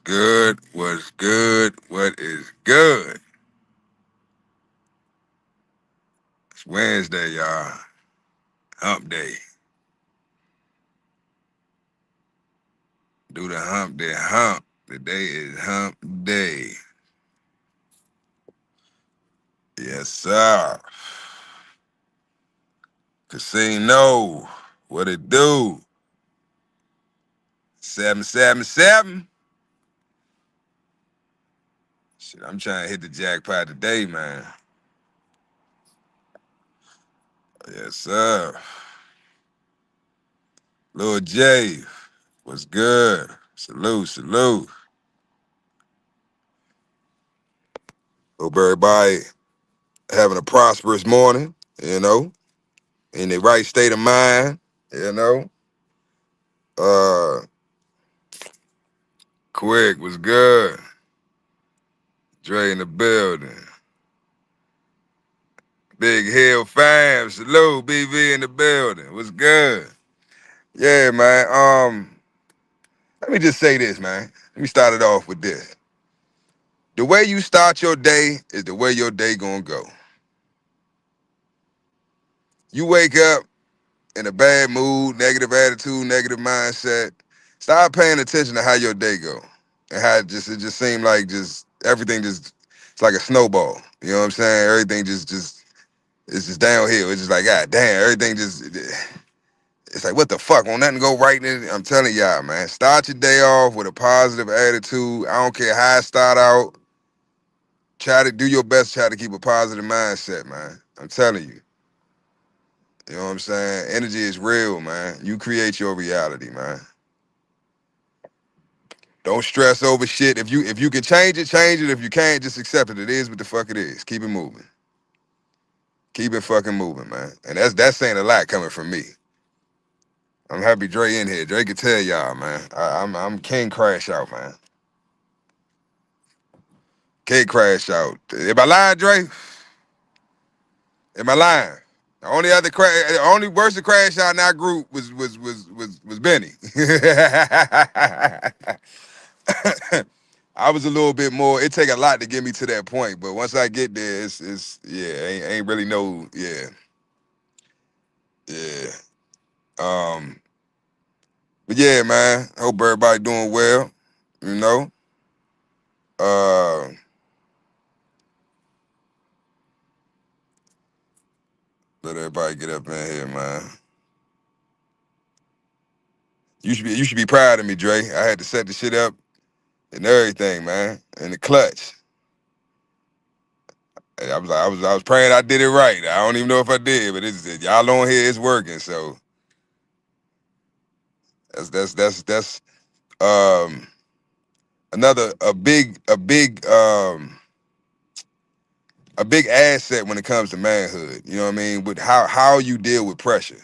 good? What's good? What is good? It's Wednesday, y'all. Hump day. Do the hump day hump. Today is hump day. Yes, sir. Casino. What it do? 777. Shit, I'm trying to hit the jackpot today, man. Yes, sir. Lil J. What's good? Salute, salute. Hope everybody having a prosperous morning, in the right state of mind, you know. Uh Quick was good. Dre in the building. Big Hill fam, salute. BV in the building. What's good? Yeah, man. Let me just say this, man. Let me start it off with this. The way you start your day is the way your day gonna go. You wake up in a bad mood, negative attitude, negative mindset. Start paying attention to how your day go. And how it just seemed like just everything just it's like a snowball. You know what I'm saying? Everything just it's just downhill. It's just like, God damn, everything just, it's like, what the fuck? Won't nothing go right? I'm telling y'all, man, start your day off with a positive attitude. I don't care how it start out. Try to do your best, try to keep a positive mindset, man. I'm telling you. You know what I'm saying? Energy is real, man. You create your reality, man. Don't stress over shit. If you can change it, change it. If you can't, just accept it. It is what the fuck it is. Keep it moving. Keep it fucking moving, man. And that's saying a lot coming from me. I'm happy Dre in here. Dre can tell y'all, man. I'm King Crash Out, man. King Crash Out. Am I lying, Dre? Am I lying? The only worst crash out in our group was Benny. I was a little bit more. It take a lot to get me to that point, but once I get there, it's yeah, ain't really no yeah. Um, but yeah, man. Hope everybody doing well. You know. Uh, Let everybody get up in here, man. You should be proud of me, Dre. I had to set the shit up and everything, man. In the clutch. And I was praying I did it right. I don't even know if I did, but y'all on here, it's working. So that's um another a big asset when it comes to manhood. You know what I mean? With how you deal with pressure.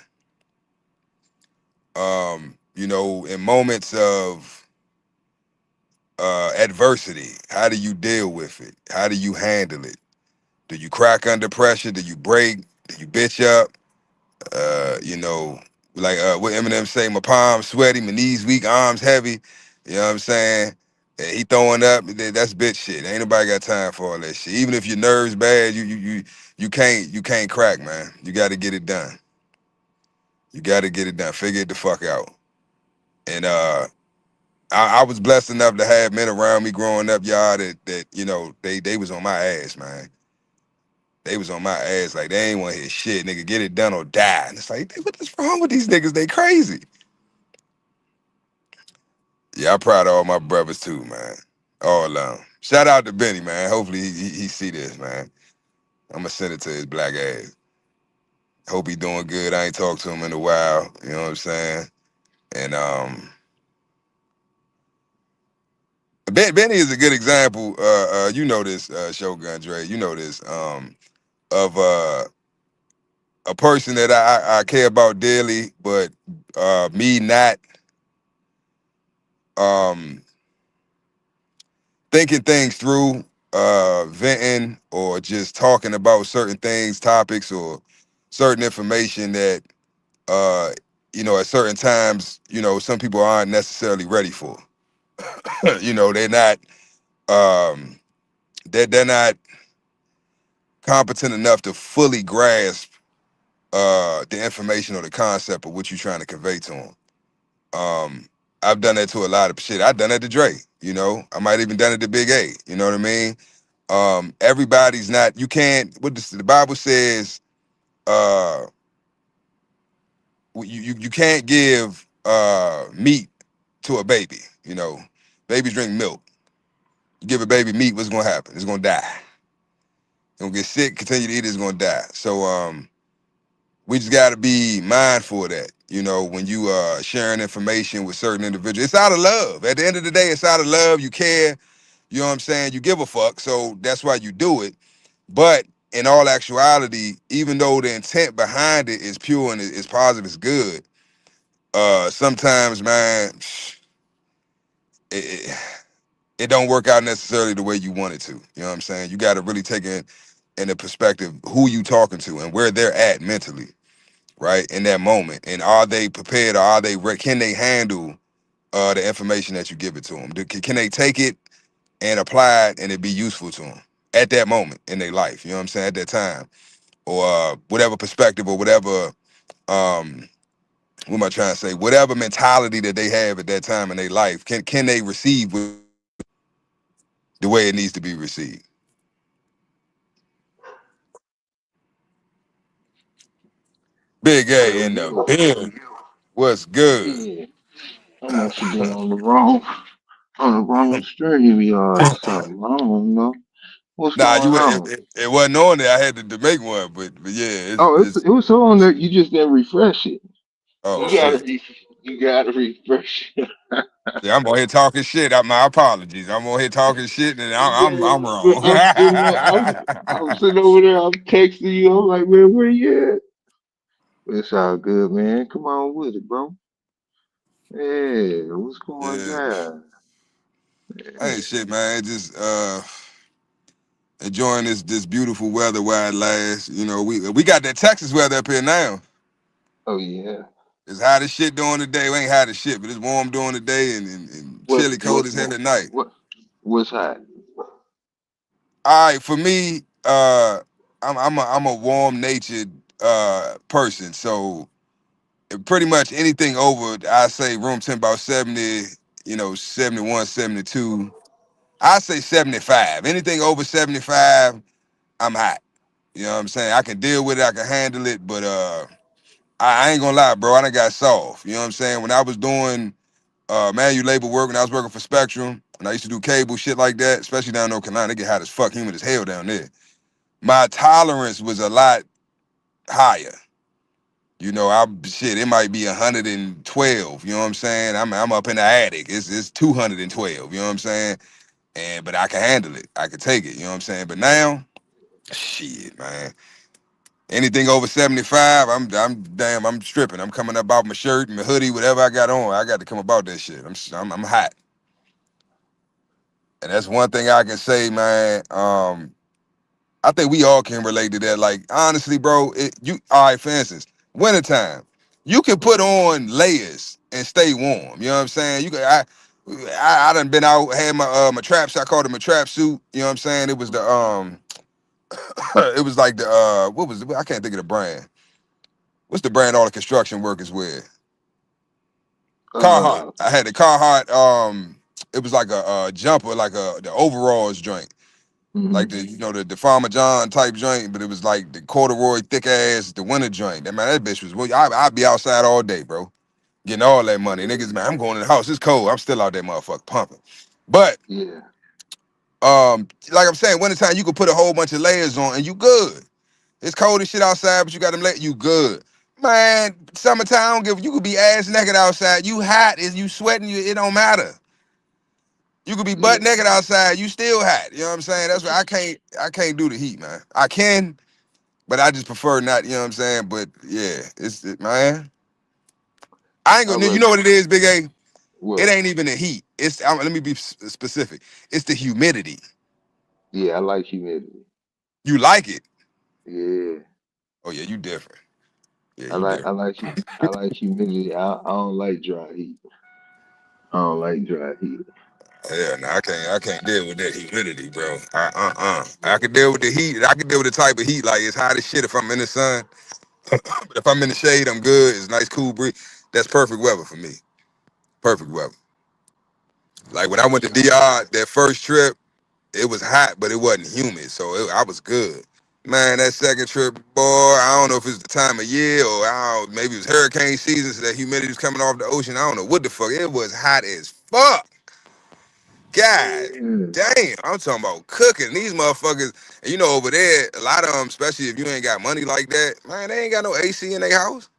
In moments of adversity, how do you deal with it? How do you handle it? Do you crack under pressure? Do you break? Do you bitch up? You know, like what Eminem say, my palms sweaty, my knees weak, arms heavy. You know what I'm saying? And he throwing up, that's bitch shit. Ain't nobody got time for all that shit. Even if your nerves bad, you can't crack, man. You gotta get it done. You gotta get it done. Figure it the fuck out. And I was blessed enough to have men around me growing up, y'all, that they was on my ass, man. They was on my ass like they ain't want to hear shit, nigga. Get it done or die. And it's like, what is wrong with these niggas? They crazy. Yeah, I'm proud of all my brothers too, man. All of them. Shout out to Benny, man. Hopefully he see this, man. I'm gonna send it to his black ass. Hope he doing good. I ain't talked to him in a while. You know what I'm saying? And Benny is a good example. You know this, Shogun Dre. You know this. Of a person that I care about dearly, but me not um thinking things through, venting or just talking about certain things, topics, or certain information that at certain times, some people aren't necessarily ready for. You know, um they're not competent enough to fully grasp the information or the concept of what you're trying to convey to them. I've done that to a lot of shit. I've done that to Dre, you know. I might even done it to Big A, you know what I mean? Everybody's not, you can't, what the Bible says, uh you can't give meat to a baby, you know. Babies drink milk. You give a baby meat, what's gonna happen? It's gonna die. It's gonna get sick, continue to eat, it's gonna die. So we just gotta be mindful of that. You know, when you sharing information with certain individuals, it's out of love. At the end of the day, it's out of love. You care, you know what I'm saying? You give a fuck. So that's why you do it. But in all actuality, even though the intent behind it is pure and it's positive, it's good, sometimes, man, it, it don't work out necessarily the way you want it to. You know what I'm saying? You got to really take in the perspective who you talking to and where they're at mentally, right, in that moment, and are they prepared, or are they can they handle the information that you give it to them? Can they take it and apply it and it be useful to them at that moment in their life? You know what I'm saying? At that time, or whatever perspective or whatever. What am I trying to say? Whatever mentality that they have at that time in their life, can they receive the way it needs to be received? Big A Yo, in the yo. building. What's good? Yeah, I must have been on the wrong stream, y'all, or something. I don't know what's Nah, going on. it wasn't on there. I had to make one, but yeah, Oh, it's it was on there. You just didn't refresh it. oh You shit. gotta, you gotta refresh it. Yeah, I'm on here talking shit. My apologies. I'm on here talking shit, and I'm But wrong. I'm sitting over there. I'm texting you. I'm like, man, where you at? But it's all good, man. Come on with it, bro. Yeah, what's going Yeah, down? hey Yeah. shit, man. Just enjoying this beautiful weather while it lasts. You know, we got that Texas weather up here now. Oh yeah. It's hot as shit during the day. We ain't hot as shit, but it's warm during the day and chilly cold as hell at night. What what's hot? All right, for me, I'm a warm natured person, so pretty much anything over, I say room temp about 70, you know, 71, 72. I say 75. Anything over 75, I'm hot. You know what I'm saying? I can deal with it, I can handle it, but I ain't gonna lie, bro. I done got soft. You know what I'm saying? When I was doing manual labor work, when I was working for Spectrum, and I used to do cable shit like that, especially down in North Carolina, they get hot as fuck, humid as hell down there. My tolerance was a lot higher. You know, I shit, it might be 112. You know what I'm saying? I'm up in the attic. It's 212. You know what I'm saying? And but I can handle it. I can take it. You know what I'm saying? But now, shit, man. Anything over 75, I'm stripping. I'm coming up out my shirt, my hoodie, whatever I got on. I got to come about that shit. I'm hot, and that's one thing I can say, man. I think we all can relate to that. Like honestly, bro, you all right? For instance, wintertime, you can put on layers and stay warm. You know what I'm saying? You can. I done been out, had my trap suit. I called it my trap suit. You know what I'm saying? It was the it was like the what was it? I can't think of the brand. What's the brand all the construction workers wear? Carhartt. Uh, I had the Carhartt. It was like a jumper, like the overalls joint, like hmm the Farmer John type joint, but it was like the corduroy thick ass the winter joint. That man, that bitch was. Well, I'd be outside all day, bro, getting all that money. Niggas, man, I'm going in the house. It's cold. I'm still out there, motherfucker, pumping. But Yeah. like I'm saying, wintertime you can put a whole bunch of layers on and you good. It's cold as shit outside, but you got them layers. You good. Man, summertime, I don't give. You could be ass naked outside. You hot, is you sweating? It don't matter. You could be butt Yeah. naked outside. You still hot. You know what I'm saying? That's why I can't do the heat, man. I can, but I just prefer not. You know what I'm saying? But yeah, man. I ain't I gonna. You was know what it is, Big A? It what? ain't even the heat. Let me be specific. It's the humidity. Yeah, I like humidity. You like it? Yeah. Oh yeah, you different. Yeah, I you like I different. like I like humidity. I don't like dry heat. I don't like dry heat. Yeah, no, I can't deal with that humidity, bro. I can deal with the heat. I can deal with the type of heat. Like it's hot as shit if I'm in the sun. But if I'm in the shade, I'm good. It's nice, cool breeze. That's perfect weather for me. Perfect weather. Like when I went to DR that first trip, it was hot, but it wasn't humid, so I was good. Man, that second trip, boy, I don't know if it's the time of year or maybe it was hurricane season, so that humidity was coming off the ocean. I don't know what the fuck. It was hot as fuck. God Yeah, damn, I'm talking about cooking. These motherfuckers, and you know over there, a lot of them, especially if you ain't got money like that, man, they ain't got no AC in their house.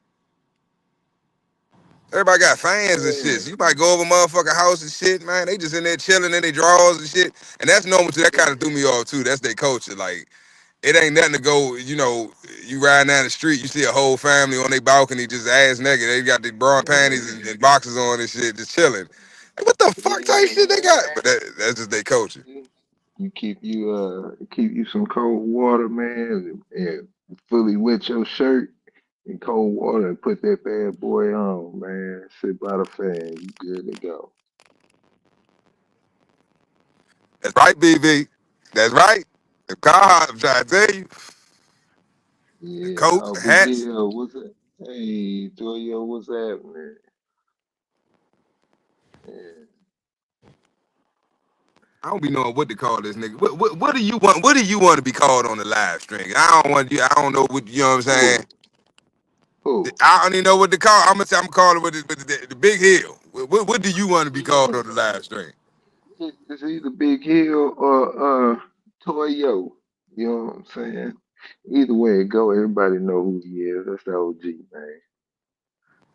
Everybody got fans and shit. yeah, So you might go over motherfucking house and shit, man. They just in there chilling in their drawers and shit. And that's normal too. That kind of threw me off too. That's their culture. Like, it ain't nothing to go, you riding down the street, you see a whole family on their balcony just ass naked. They got their bra and panties and boxes on and shit, just chilling. Like, what the fuck type yeah, shit they got? But man. that's just their culture. You keep you some cold water, man, and fully wet your shirt in cold water and put that bad boy on, man. Sit by the fan, you good to go. That's right, BV. That's right. The car, I'm trying to tell you, the Yeah. coats, Oh, the Big hats. Hill, what's that? Hey, Toyo, what's happening? Yeah. I don't be knowing what to call this nigga. What do you want? What do you want to be called on the live stream? I don't want you. I don't know what you know what I'm saying. Who? Who? I don't even know what to call. I'm calling with the big hill. What do you want to be called on the live stream? It's either Big Hill or Toyo. You know what I'm saying? Either way it go, everybody know who he is. That's the OG, man.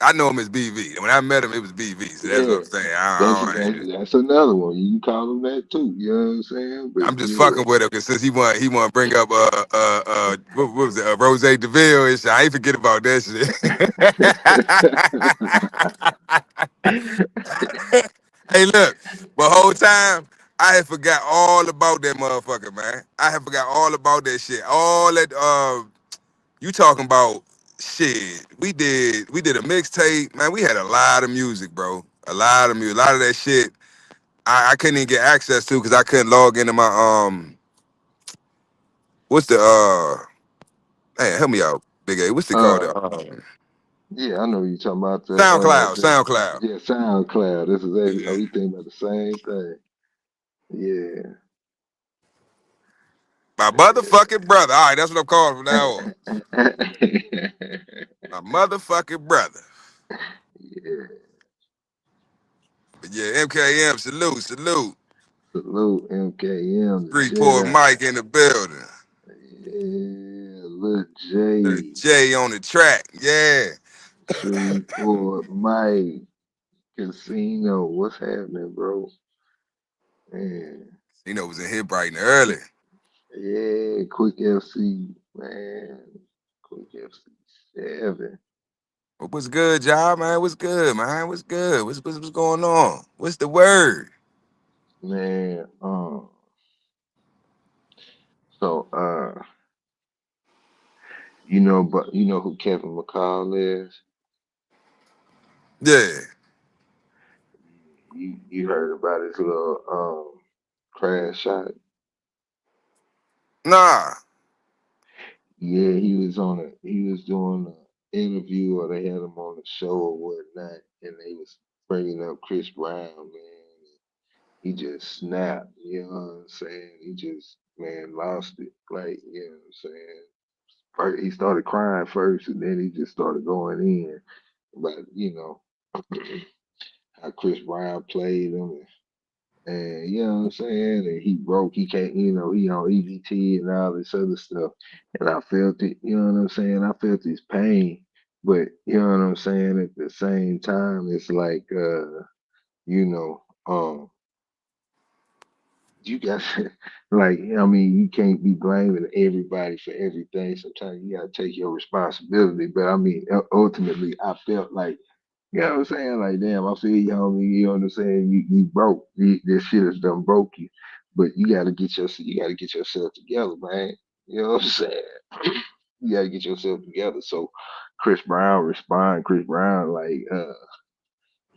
I know him as BV. When I met him, it was BV. So that's what Yeah. I'm saying. That's another one. You can call him that too. You know what I'm saying? But I'm just yeah. fucking with him because since he want to bring up what was it, Rose DeVille and shit. I ain't forget about that shit. Hey, look, but whole time I had forgot all about that motherfucker, man. I had forgot all about that shit. All that you talking about shit. We did a mixtape, man. We had a lot of music, bro. A lot of music. A lot of that shit I couldn't even get access to because I couldn't log into my what's the man, help me out, Big A. What's it called? uh yeah, I know you talking about SoundCloud, the SoundCloud. yeah, SoundCloud. That's exactly Yeah. oh, you think about the same thing. Yeah. My motherfucking brother. All right, that's what I'm calling from now on. My motherfucking brother. Yeah. But yeah, MKM, salute, salute. Salute MKM, the Freeport Jedi. Mike in the building. Yeah, Lil The J, J on the track. Yeah. Shreveport, Mike, Casino. What's happening, bro? Man. Was in here bright and early. Yeah, Quick FC, man. Quick FC 7. What's good, y'all, man? What's good, man? What's good? What's going on? What's the word? Man, so but you know who Kevin McCall is? Yeah. You heard about his little crash shot? Nah. Yeah, he was doing an interview or they had him on the show or whatnot, and they was bringing up Chris Brown, man. He just snapped, you know what I'm saying? He just man lost it, like you know what I'm saying. First, he started crying first, and then he just started going in about how Chris Brown played him, and you know what I'm saying? And he broke, he can't, he on EBT and all this other stuff. And I felt it, you know what I'm saying? I felt his pain. But you know what I'm saying? At the same time, it's like you know, you got like I mean, you can't be blaming everybody for everything. Sometimes you gotta take your responsibility. But I mean, ultimately I felt like you know what I'm saying? Like, damn, I feel you, homie. You know what I'm saying? You broke. This shit has done broke you. But you gotta get yourself together, man. You know what I'm saying? You gotta get yourself together. So Chris Brown respond, Chris Brown, like,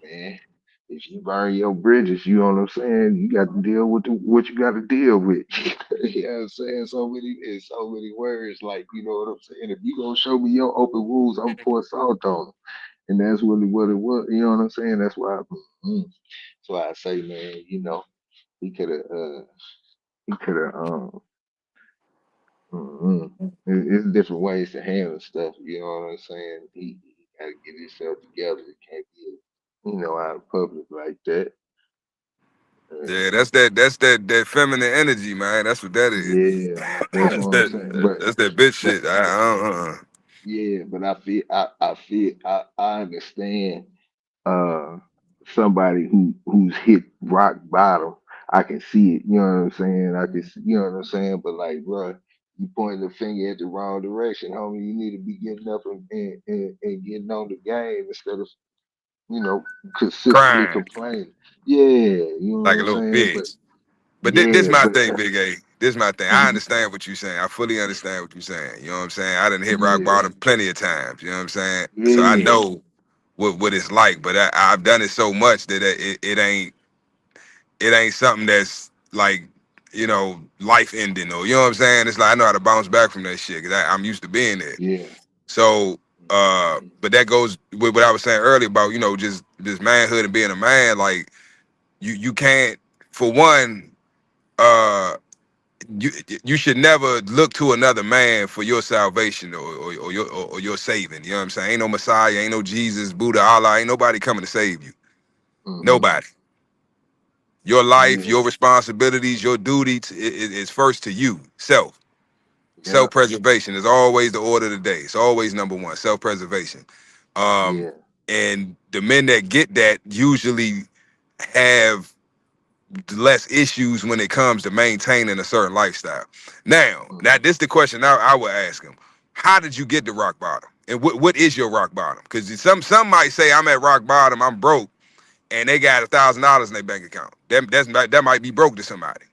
man, if you burn your bridges, you know what I'm saying? You got to deal with what you got to deal with. You know what I'm saying? So many words. Like, you know what I'm saying? If you gonna show me your open wounds, I'm pour salt on them. And that's really what it was. You know what I'm saying? Mm, that's why I say, man, he could have, he could have, mm, it's different ways to handle stuff. You know what I'm saying? He got to get himself together. It can't be, out in public like that. Yeah, Uh, that's that feminine energy, man. That's what that is. yeah, that's what That's I'm saying. that's that bitch But shit. yeah, but I understand uh somebody who's hit rock bottom. I can see it. You know what I'm saying? I can, you know what I'm saying. But like, bro, you pointing the finger at the wrong direction, homie. You need to be getting up and getting on the game instead of consistently Crying complaining. Yeah, you know what like a I'm little saying. But bitch. But this yeah, my but thing, Big A. This my thing. I understand what you're saying. I fully understand what you're saying. You know what I'm saying? I done hit rock yeah, bottom plenty of times. You know what I'm saying? So I yeah, know what it's like. But I've done it so much that it ain't something that's like life ending or you know what I'm saying. It's like I know how to bounce back from that shit because I'm used to being there. yeah. So, Mhm. but that goes with what I was saying earlier about just this manhood and being a man. Like you can't, for one, uh, you you should never look to another man for your salvation or your saving. You know what I'm saying? Ain't no Messiah, ain't no Jesus, Buddha, Allah, ain't nobody coming to save you. Mhm. Nobody. Your life, Yeah. your responsibilities, your duty is first to you, self. Yeah. Self-preservation is always the order of the day. It's always number one, self-preservation. Um, Yeah. and the men that get that usually have less issues when it comes to maintaining a certain lifestyle. Now Mhm. this is the question I would ask him. How did you get to rock bottom? And what is your rock bottom? Because some might say I'm at rock bottom, I'm broke, and they got $1,000 in their bank account. That might be broke to somebody.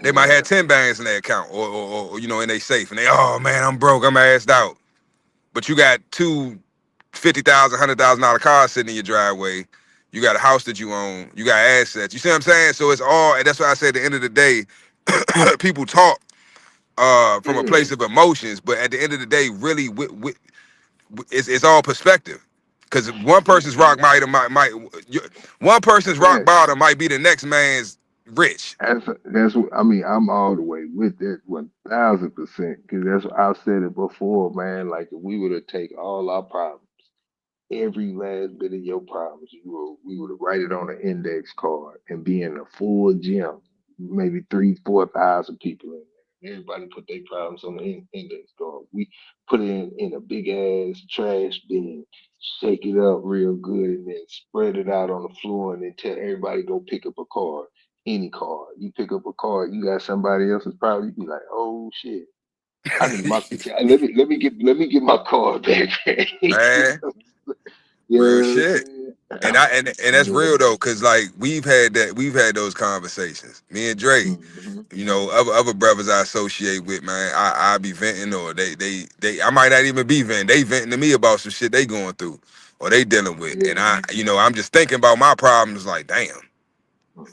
They might have Yeah. 10 bands in their account or in their safe, and they, oh man, I'm broke, I'm assed out. But you got two $50,000, $100,000 cars sitting in your driveway. You got a house that you own. You got assets. You see what I'm saying? So it's all, and that's why I say at the end of the day, people talk from a Yeah. place of emotions, but at the end of the day, really, it's all perspective. Because one person's rock Yeah. one person's rock Facts. bottom might be the next man's rich. That's what I mean. I'm all the way with that 1,000%. Because that's what I've said it before, man. Like if we were to take all our problems, every last bit of your problems. We would write it on an index card and be in a full gym, maybe 3, 4 thousand people in there. Everybody put their problems on the index card. We put it in a big ass trash bin, shake it up real good, and then spread it out on the floor, and then tell everybody go pick up a card. Any card. You pick up a card, you got somebody else's problem. You be like, oh shit. I need my let me get my card back. Man, You real know what I'm shit. saying? And that's Yeah. real though, cause like we've had those conversations. Me and Dre, Hmm. other brothers I associate with, man, I be venting or they I might not even be venting. They venting to me about some shit they going through or they dealing with. And Yeah. I'm just thinking about my problems like, damn,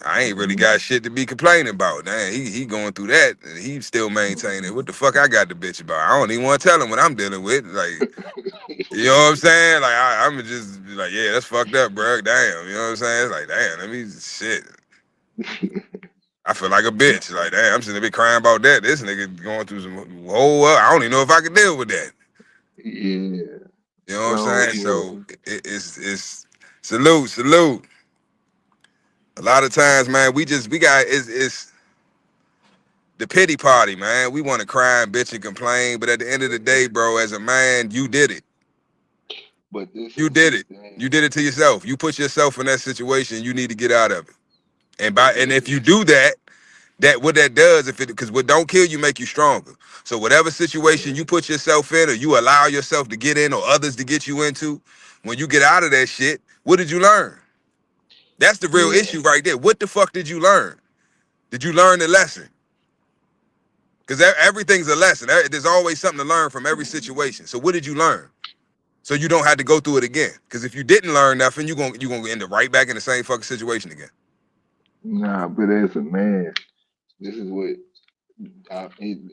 I ain't really Hmm. got shit to be complaining about. Damn, he going through that and he still maintaining. What the fuck I got to bitch about? I don't even want to tell him what I'm dealing with. Like, you know what I'm saying? Like I'm just be like, yeah, that's fucked up, bro. Damn, you know what I'm saying? It's like, damn, let me shit. I feel like a bitch. Like, damn, I'm sitting there crying about that. This nigga going through some whole. I don't even know if I can deal with that. Yeah. You know what I'm No, saying? yeah. So it's salute. A lot of times, man, we got it's the pity party, man. We want to cry and bitch and complain, but at the end of the day, bro, as a man, you did it. But this You is did the it. thing. You did it to yourself. You put yourself in that situation. You need to get out of it. But And this if is you do that, what that does, if it because what don't kill you make you stronger. So whatever situation yeah. you put yourself in, or you allow yourself to get in, or others to get you into, when you get out of that shit, what did you learn? That's the real Yeah. issue right there. What the fuck did you learn? Did you learn the lesson? Because everything's a lesson. There's always something to learn from every situation. So what did you learn? so you don't have to go through it again. Because if you didn't learn nothing, you gonna end up right back in the same fucking situation again. Nah, but as a man, this is what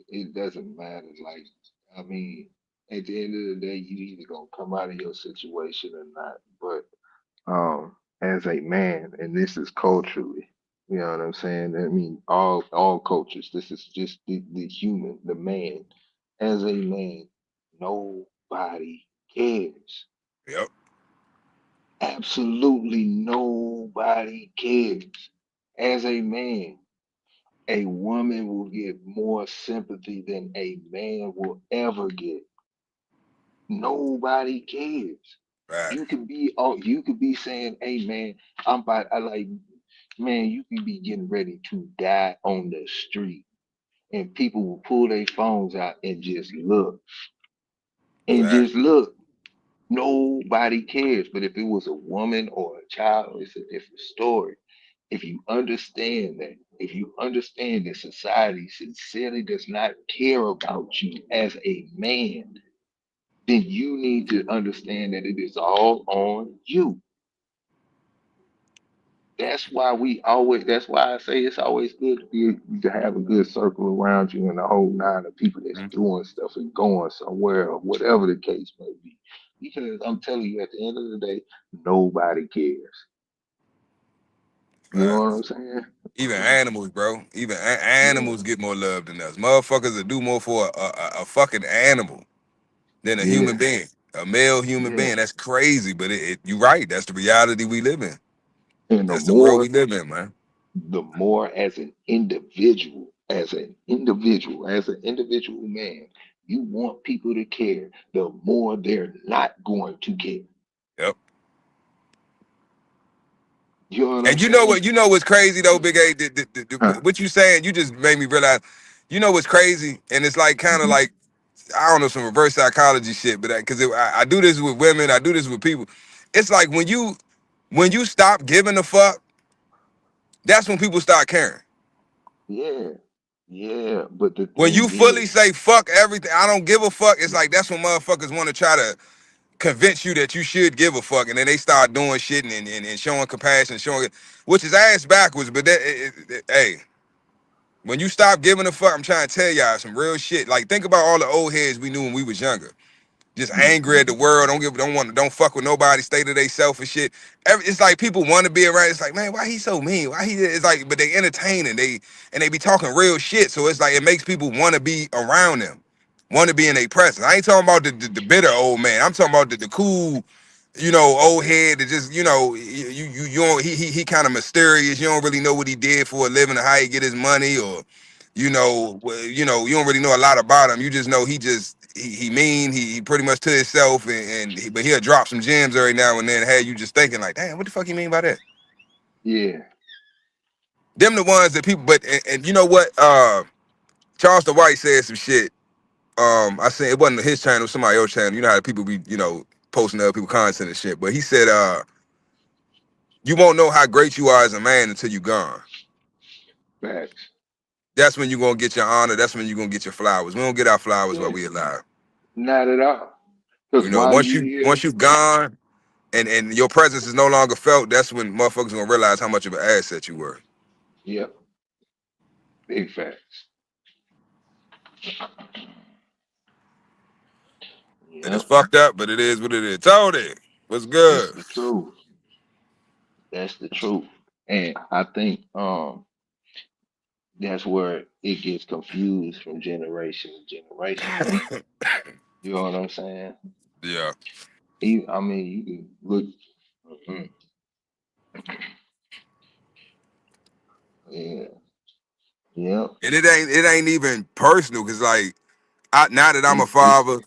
it doesn't matter. Like, I mean, at the end of the day, you either gonna come out of your situation or not. But as a man, and this is culturally, you know what I'm saying? I mean, all cultures. This is just the human, the man. As a man, nobody cares. Yep. Absolutely nobody cares. As a man, a woman will get more sympathy than a man will ever get. Nobody cares. Right. You could be saying, "Hey man, I like man, you could be getting ready to die on the street." And people will pull their phones out and Right. just look. Nobody cares. But if it was a woman or a child, it's a different story. If you understand that, if you understand that society sincerely does not care about you as a man, then you need to understand that it is all on you. That's why I say it's always good to have a good circle around you and a whole nine of people that's Mhm. doing stuff and going somewhere or whatever the case may be. Because I'm telling you, at the end of the day, nobody cares. You know what Facts. I'm saying? Even animals, bro. Even Yeah, animals get more love than us. Motherfuckers will do more for a fucking animal than a human yeah, being, a male human yeah. being. That's crazy, but you're right. That's the reality we live in. And That's the world we live in, man. the more as an individual man, you want people to care, the more they're not going to care. Yep. You know what I'm And you know saying? what? You know what's crazy though, Big A. Huh? What you saying? You just made me realize. You know what's crazy, and it's like kind of Hmm. like I don't know, some reverse psychology shit, but because I do this with women, I do this with people. It's like when you stop giving a fuck, that's when people start caring. Yeah, yeah. But the When thing you fully is, say fuck everything, I don't give a fuck. It's like that's when motherfuckers want to try to convince you that you should give a fuck, and then they start doing shit and showing compassion, showing it, which is ass backwards. But hey, when you stop giving a fuck, I'm trying to tell y'all some real shit. Like think about all the old heads we knew when we was younger, just angry hmm, at the world. Don't fuck with nobody. Stay to themselves and shit. It's like people want to be around. It's like, man, why he so mean? Why he? It's like, but they entertaining. They be talking real shit. So it's like it makes people want to be around them, want to be in their presence. I ain't talking about the bitter old man. I'm talking about the cool, old head that just, you don't, he kind of mysterious. You don't really know what he did for a living or how he get his money, or you don't really know a lot about him. You just know he mean, he pretty much to himself, but he'll drop some gems every now and then. Hey, you just thinking like, damn, what the fuck you mean by that? yeah, Them the ones that people, but and you know what? Charleston White said some shit. I said it wasn't his channel, it was somebody else's channel. You know how people be, posting other people content and shit. But he said, you won't know how great you are as a man until you gone. facts. That's when you're gonna get your honor. That's when you're gonna get your flowers. We don't get our flowers while Yeah, we alive. not at all. Because while Once you once here, you gone and your presence is no longer felt, that's when motherfuckers gonna realize how much of an asset you were. yep, big facts. And it's Yep, fucked up, but it is what it is. Tony, what's that's good? the truth. That's the truth. And I think that's where it gets confused from generation to generation. You know what I'm saying? Yeah. I mean, you can look. Mhm. Yeah. Yep. And it ain't even personal, cause like now that I'm a It's father,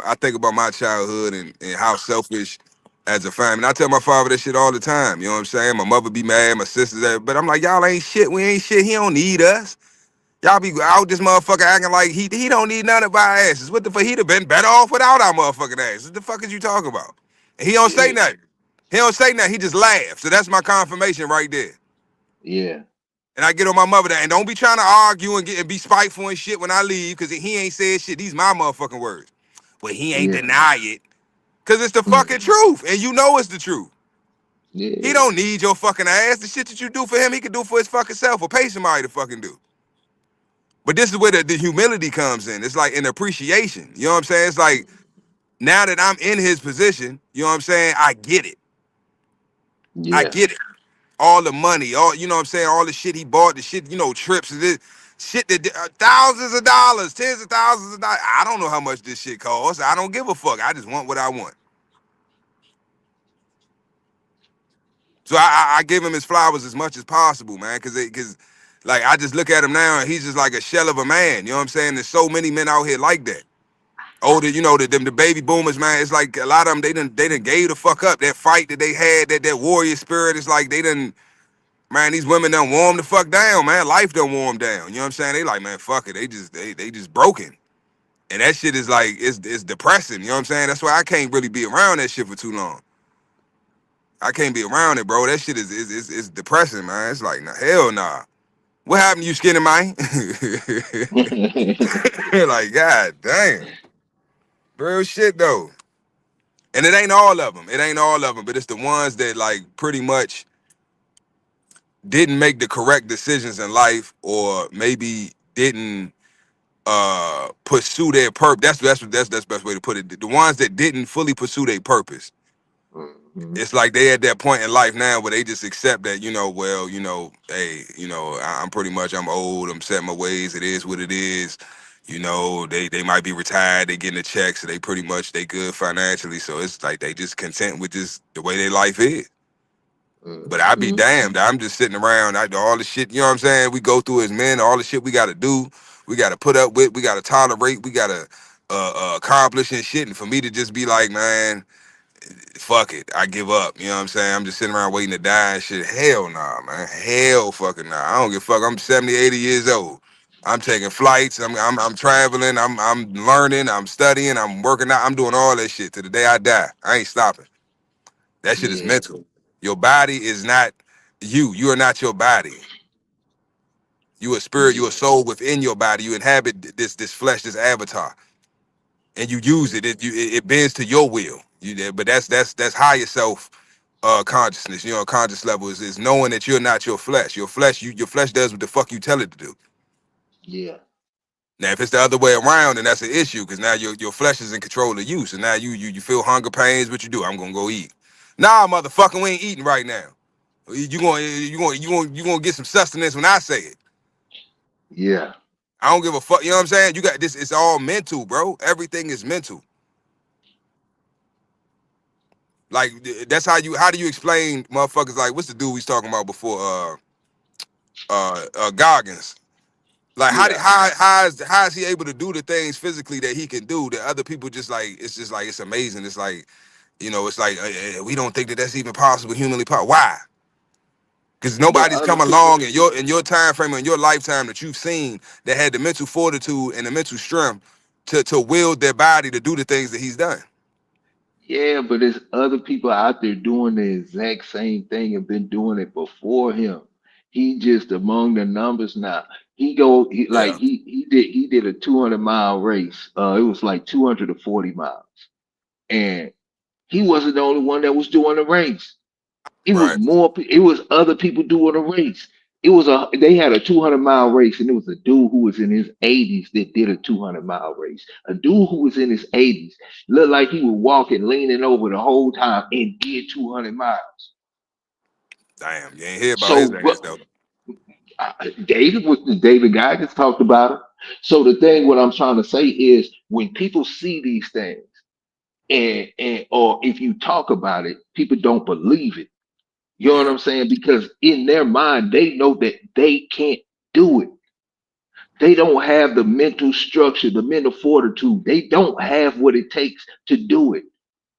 I think about my childhood and how selfish as a family. And I tell my father that shit all the time. You know what I'm saying? My mother be mad, my sisters, but I'm like, y'all ain't shit. We ain't shit. He don't need us. Y'all be out this motherfucker acting like he don't need none of our asses. What the fuck? He'd have been better off without our motherfucking asses. What the fuck is you talking about? And he don't say yeah. nothing. He don't say nothing. He just laughs. So that's my confirmation right there. Yeah. And I get on my mother that, and don't be trying to argue and be spiteful and shit when I leave, because he ain't said shit. These my motherfucking words. but he ain't Yeah. deny it. Cause it's the fucking Mm. truth. And you know it's the truth. He Yeah. don't need your fucking ass. The shit that you do for him, he can do for his fucking self or pay somebody to fucking do. But this is where the humility comes in. It's like an appreciation. You know what I'm saying? It's like now that I'm in his position, you know what I'm saying? I get it. I Yeah. get it. All the money, all you know what I'm saying, all the shit he bought, the shit, trips and this shit that thousands of dollars, tens of thousands of dollars. I don't know how much this shit costs. I don't give a fuck. I just want what I want. So I give him his flowers as much as possible, man, because like I just look at him now and he's just like a shell of a man. You know what I'm saying? There's so many men out here like that. Older, the baby boomers, man. It's like a lot of them they done gave the fuck up. That fight that they had, that warrior spirit. It's like they done. Man, these women done warm the fuck down, man. Life done warm down. You know what I'm saying? They like, man, fuck it. They just broken. And that shit is like, it's depressing. You know what I'm saying? That's why I can't really be around that shit for too long. I can't be around it, bro. That shit is depressing, man. It's like, nah, hell nah. What happened to you, skinny man? Like, god damn. Real shit though. And it ain't all of them. It ain't all of them, but it's the ones that like pretty much didn't make the correct decisions in life, or maybe didn't pursue their purpose. That's the best way to put it. The ones that didn't fully pursue their purpose. Mhm. It's like they at that point in life now where they just accept that, well, hey, I'm pretty much, I'm old, I'm set my ways, it is what it is. They might be retired, they getting a check, so they pretty much they good financially. So it's like they just content with just the way their life is. But I be Mhm. damned. I'm just sitting around. I do all the shit, you know what I'm saying? We go through as men, all the shit we gotta do, we gotta put up with, we gotta tolerate, we gotta accomplish and shit. And for me to just be like, man, fuck it, I give up. You know what I'm saying? I'm just sitting around waiting to die and shit. Hell nah, man. Hell fucking nah. I don't give a fuck. I'm 70, 80 years old. I'm taking flights. I'm traveling. I'm learning. I'm studying. I'm working out. I'm doing all that shit to the day I die. I ain't stopping. That shit is Yeah. mental. Your body is not you. You are not your body. You a spirit. You a Yeah. soul within your body. You inhabit this flesh, this avatar, and you use it. It bends to your will. But that's higher self consciousness. Conscious level is knowing that you're not your flesh. Your flesh does what the fuck you tell it to do. Yeah. Now, if it's the other way around, then that's an issue because now your flesh is in control of you. So now you feel hunger pains. What you do? I'm gonna go eat. Nah, motherfucker, we ain't eating right now. You gonna get some sustenance when I say it. Yeah. I don't give a fuck. You know what I'm saying? You got this. It's all mental, bro. Everything is mental. Like that's how do you explain motherfuckers like what's the dude we was talking about before? Goggins. Like Yeah. how is he able to do the things physically that he can do that other people just like it's amazing. It's like it's like we don't think that that's even possible humanly possible. Why? Because But nobody's other come people, along in your time frame or in your lifetime that you've seen that had the mental fortitude and the mental strength to wield their body to do the things that he's done. yeah, but there's other people out there doing the exact same thing and been doing it before him. He just among the numbers now. Yeah, He did a 200-mile race. It was like 240 miles. And he wasn't the only one that was doing the race. It was right. more. It was other people doing the race. They had a 200-mile race, and it was a dude who was in his 80s that did a 200-mile race. A dude who was in his 80s looked like he was walking, leaning over the whole time, and did 200 miles. Damn, you ain't hear about his So, ass though. David Guy just talked about it. So the thing, what I'm trying to say is, when people see these things, and or if you talk about it, people don't believe it. You know what Yeah, I'm saying? Because in their mind, they know that they can't do it. They don't have the mental structure, the mental fortitude. They don't have what it takes to do it.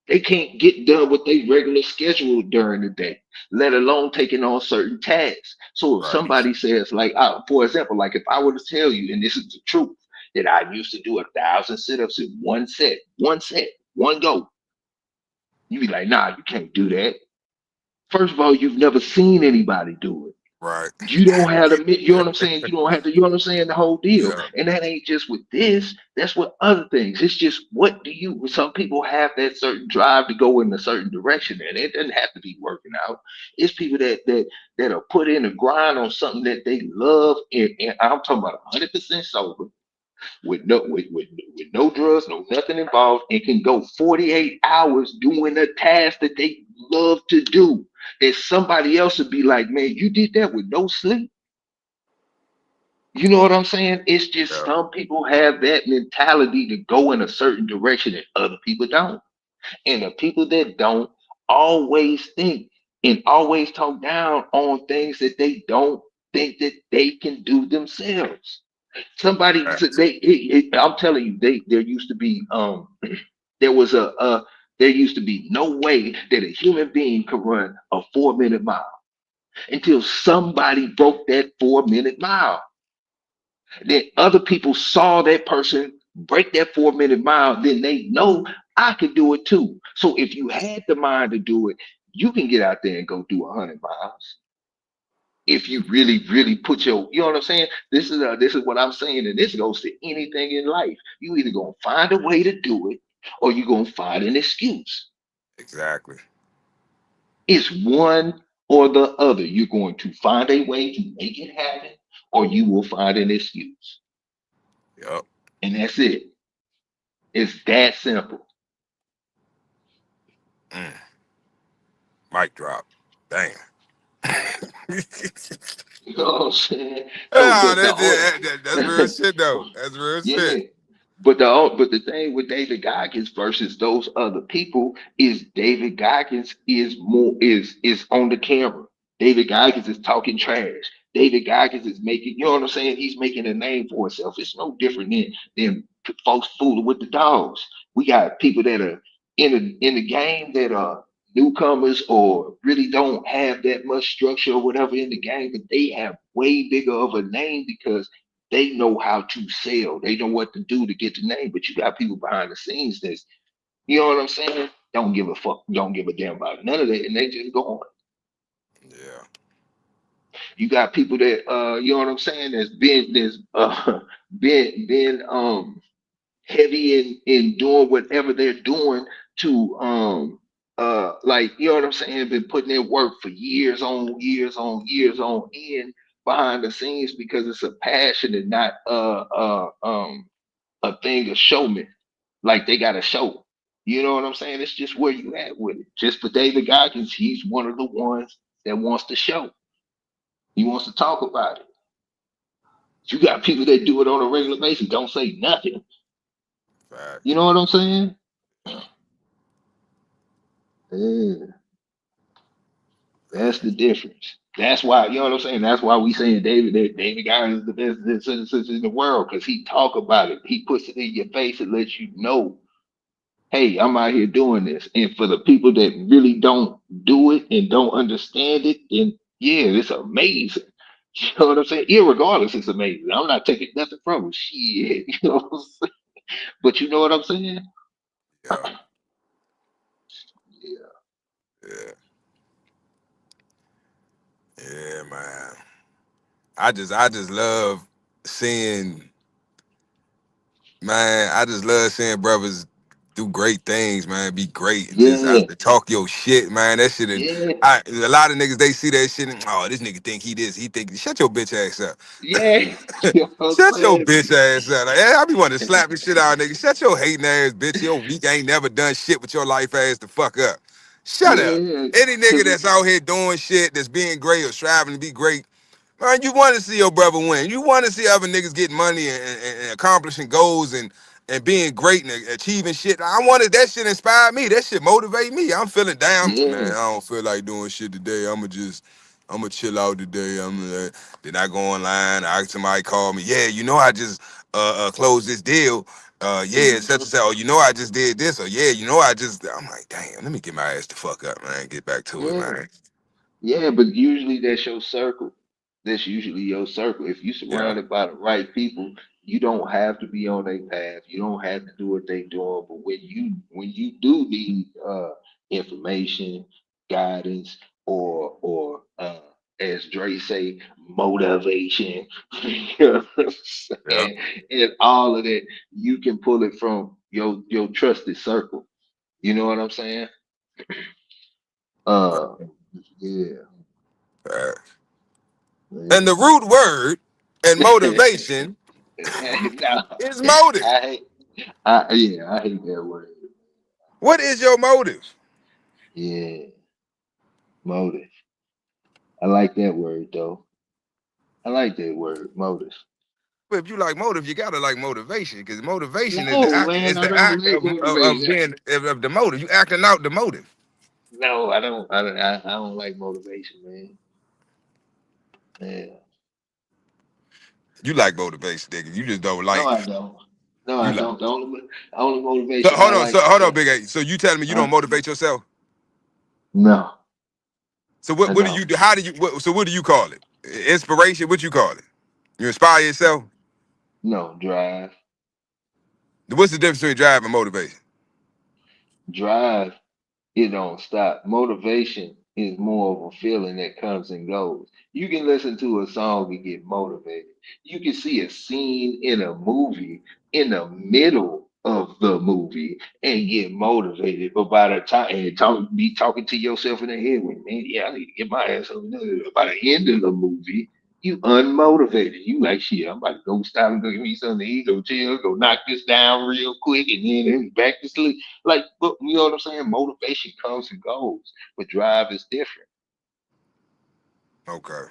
They can't get done with their regular schedule during the day, let alone taking on certain tasks. So if right. somebody says, like, for example, like if I were to tell you, and this is the truth, that I used to do 1,000 sit-ups in one set, one go, you'd be like, nah, you can't do that. First of all, you've never seen anybody do it. Right. You don't have to, you know what I'm saying? You don't have to, you know what I'm saying? The whole deal. Yeah. And that ain't just with this, that's with other things. It's just what do you, some people have that certain drive to go in a certain direction, and it doesn't have to be working out. It's people that are put in a grind on something that they love. And I'm talking about 100% sober with no drugs, no nothing involved, and can go 48 hours doing a task that they love to do. And somebody else would be like, man, you did that with no sleep. You know what I'm saying? It's just Yeah. some people have that mentality to go in a certain direction and other people don't. And the people that don't always think and always talk down on things that they don't think that they can do themselves. Somebody said Facts. I'm telling you, there used to be there was there used to be no way that a human being could run a 4 minute mile until somebody broke that 4 minute mile. Then other people saw that person break that 4 minute mile, then they know I can do it too. So if you had the mind to do it, you can get out there and go do 100 miles. If you really, really put your, you know what I'm saying? This is what I'm saying, and this goes to anything in life. You either gonna find a way to do it, or you gonna find an excuse. Exactly. It's one or the other. You're going to find a way to make it happen, or you will find an excuse, Yep. and that's it. It's that simple. Mm. Mic drop. Damn. You know what I'm saying? So, Ah, but the that's real shit though. That's real yeah, shit. but the thing with David Goggins versus those other people is David Goggins is more is on the camera. David Goggins is talking trash. David Goggins is making, you know what I'm saying? He's making a name for himself. It's no different than folks fooling with the dogs. We got people that are in the game that are newcomers or really don't have that much structure or whatever in the game, but they have way bigger of a name because they know how to sell. They know what to do to get the name. But you got people behind the scenes that's, you know what I'm saying? Don't give a fuck, don't give a damn about none of that, and they just go on. Yeah. You got people that you know what I'm saying, that's been heavy in doing whatever they're doing to like, you know what I'm saying, been putting in work for years on years on years on end behind the scenes because it's a passion and not a thing of showman. Like they got a show. You know what I'm saying? It's just where you at with it. Just for David Goggins, he's one of the ones that wants to show. He wants to talk about it. You got people that do it on a regular basis, don't say nothing. You Facts. know what I'm saying? Yeah, that's the difference. That's why, you know what I'm saying? That's why we saying David Goggins is the best citizen in the world, because he talk about it. He puts it in your face and lets you know, hey, I'm out here doing this. And for the people that really don't do it and don't understand it, then yeah, it's amazing. You know what I'm saying? Irregardless, it's amazing. I'm not taking nothing from it. Shit, you know what I'm saying? But you know what I'm saying? Yeah. Yeah, Yeah. Yeah, man. I just love seeing, man, I just love seeing brothers do great things, man. Be great and just yeah, out to talk your shit, man. That shit. And yeah, a lot of niggas they see that shit and oh, this nigga think he this. He think shut your bitch ass up. yeah. You know what I'm Shut your saying? bitch ass up. Like, yeah, I be wanting to slap the shit out of niggas. Shut your hating ass bitch. Your weak ain't never done shit with your life ass the fuck up. Shut up. Yeah, Any nigga cause that's out here doing shit, that's being great or striving to be great, man, you want to see your brother win. You want to see other niggas getting money and accomplishing goals and being great and achieving shit. I wanted that shit inspire me. That shit motivate me. I'm feeling down. Man, yeah, I don't feel like doing shit today. I'ma chill out today. Then I go online. Somebody call me. Yeah, you know I just closed this deal. Yeah, such and mhm, such. Oh, you know I just did this. Or yeah, you know I just. I'm like, damn. Let me get my ass the fuck up, man. Get back to it, yeah. man. Yeah, but usually that's your circle. That's usually your circle. If you Yeah, surrounded by the right people, you don't have to be on their path. You don't have to do what they doing. But when you do need information, guidance, or as Dre say, motivation. You know what I'm Yeah. saying? And all of that, you can pull it from your trusted circle. You know what I'm saying? Uh, yeah, Uh, and the yeah. root word and motivation No, is motive. I hate. I hate that word. What is your motive? Yeah, motive. I like that word though. I like that word, motive. Well, if you like motive, you gotta like motivation because motivation No, man, is I the don't act like of motivation. being of the motive. You acting out the motive. No, I don't. I don't like motivation, man. Yeah. You like motivation, nigga. You just don't No, like. I don't. No, You I like. don't. The only So motivation I hold on. like So is hold on, that. Big A. So you telling me you don't Huh? motivate yourself? No, So I what do don't. you do? How do you? So what do you call it? Inspiration? What you call it? You inspire yourself? No, drive. What's the difference between drive and motivation? Drive, it don't stop. Motivation is more of a feeling that comes and goes. You can listen to a song and get motivated. You can see a scene in a movie in the middle of the movie and get motivated. But by the time and be talking to yourself in the head, with man, yeah, I need to get my ass over there. By the end of the movie, you unmotivated. You like shit. I'm about to go stop and go get me something to eat, go chill, go knock this down real quick, and then it's back to sleep. Like, but you know what I'm saying? Motivation comes and goes, but drive is different. Okay.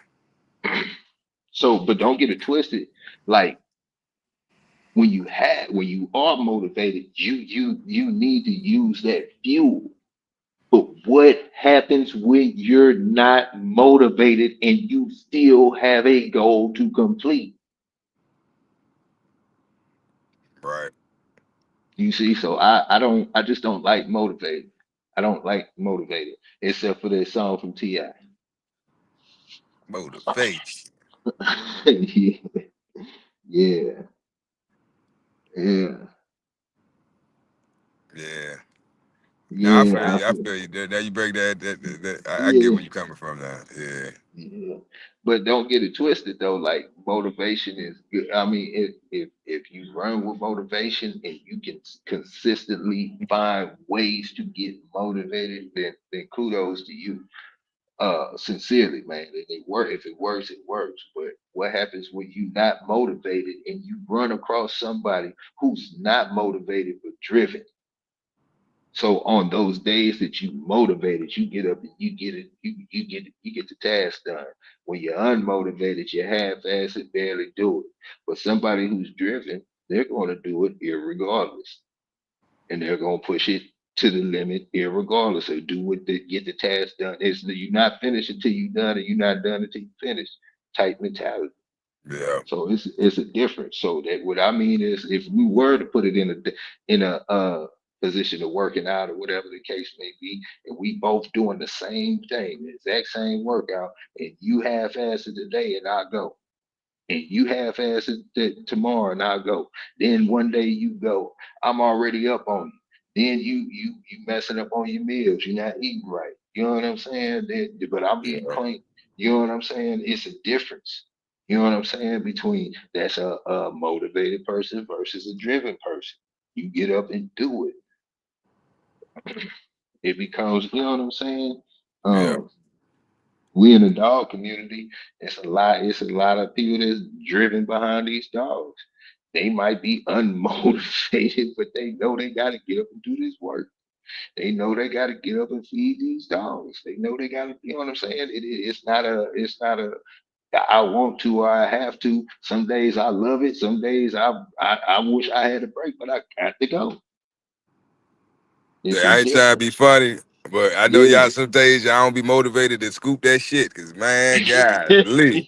So, but don't get it twisted. Like when you are motivated, you need to use that fuel. But what happens when you're not motivated and you still have a goal to complete? Right. You see, so I just don't like motivated. I don't like motivated, except for that song from Ti. Motivation. Yeah, yeah, yeah. Yeah. Now I feel Yeah, I you. I feel, feel you. Now you break I get yeah, where you coming from now. Yeah. yeah. But don't get it twisted though. Like motivation is good. I mean, if you run with motivation and you can consistently find ways to get motivated, then kudos to you. Sincerely, man. And it work. If it works, it works. But what happens when you not motivated and you run across somebody who's not motivated but driven? So on those days that you motivated, you get up and you get it, you get the task done. When you're unmotivated, you half-ass it, barely do it. But somebody who's driven, they're going to do it irregardless, and they're going to push it to the limit irregardless. So do what get the task done. It's you're not finished until you're done, and you're not done until you finish. Type mentality. Yeah. So it's a difference. So that what I mean is, if we were to put it in a position of working out or whatever the case may be, and we both doing the same thing, the exact same workout, and you half-ass it today and I go, and you half-ass it tomorrow and I go, then one day you go, I'm already up on you. Then you messing up on your meals. You're not eating right. You know what I'm saying? But I'm eating Yeah. clean. You know what I'm saying? It's a difference. You know what I'm saying? Between that's a motivated person versus a driven person. You get up and do it. It becomes, you know what I'm saying? Yeah. Um, we in the dog community, it's a lot of people that's driven behind these dogs. They might be unmotivated, but they know they gotta get up and do this work. They know they gotta get up and feed these dogs. They know they gotta, you know what I'm saying? It's not a I want to or I have to. Some days I love it. Some days I wish I had a break, but I got to go. It's Yeah, a I ain't trying to be difference. funny, but I know Yeah. y'all some days y'all don't be motivated to scoop that shit. Cause man, God, Lee.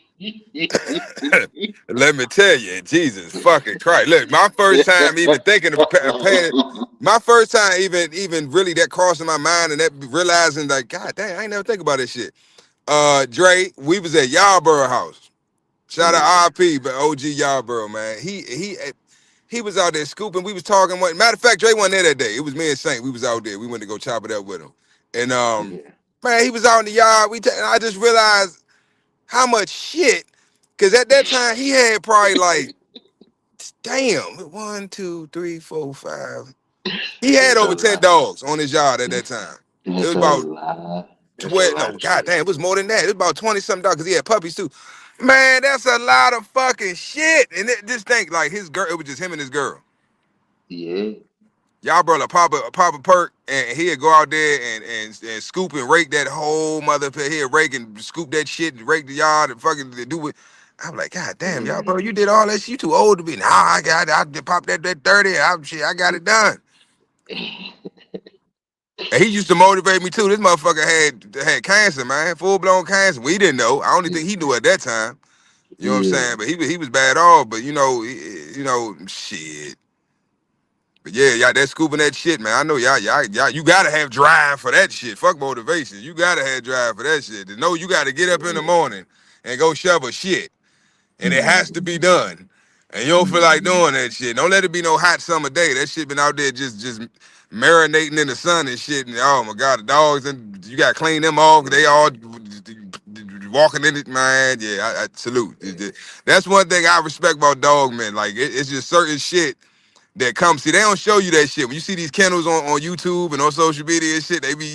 Let me tell you, Jesus fucking Christ. Look, my first time even thinking of paying, my first time even really that crossing my mind and that realizing like, God damn, I ain't never think about this shit. Dre, we was at Yarborough House. Shout out Yeah. RP, but OG Yarborough, man. He was out there scooping. We was talking. Matter of fact, Dre wasn't there that day. It was me and Saint. We was out there. We went to go chop it up with him. And Yeah. man, he was out in the yard. I just realized. how much shit. Cause at that time he had probably like, damn, one, two, three, four, five. He had That's a over 10 lot. dogs on his yard at that time. It was That's a about lot. That's a 12, no, lot of god shit. damn, it was more than that. It was about 20 something dollars because he had puppies too. Man, that's a lot of fucking shit. And just think, like his girl, it was just him and his girl. Yeah. Y'all brought a papa perk, and he'd go out there and scoop and rake that whole mother pit. He'd rake and scoop that shit and rake the yard and fucking do it. I'm like, God damn, y'all, bro, Mm. you did all that shit. You too old to be. Nah, I just popped that 30. I got it done. And he used to motivate me too. This motherfucker had cancer, man, full blown cancer. We didn't know. I only think he knew at that time. You know what I'm Yeah. saying? But he was bad off. But shit. But yeah, y'all that scooping that shit, man. I know y'all. You gotta have drive for that shit. Fuck motivation. You gotta have drive for that shit. To know you gotta get up in the Yeah. morning and go shovel shit, and it has to Mm-hmm. be done. And you don't feel like Mm-hmm. doing that shit. Don't let it be no hot summer day. That shit been out there just marinating in the sun and shit. And oh my god, the dogs and you gotta clean them off. They all walking in it, man. Yeah, I salute. That's one thing I respect about dog men. Like it's just certain shit that come. See, they don't show you that shit. When you see these kennels on YouTube and on social media and shit, they be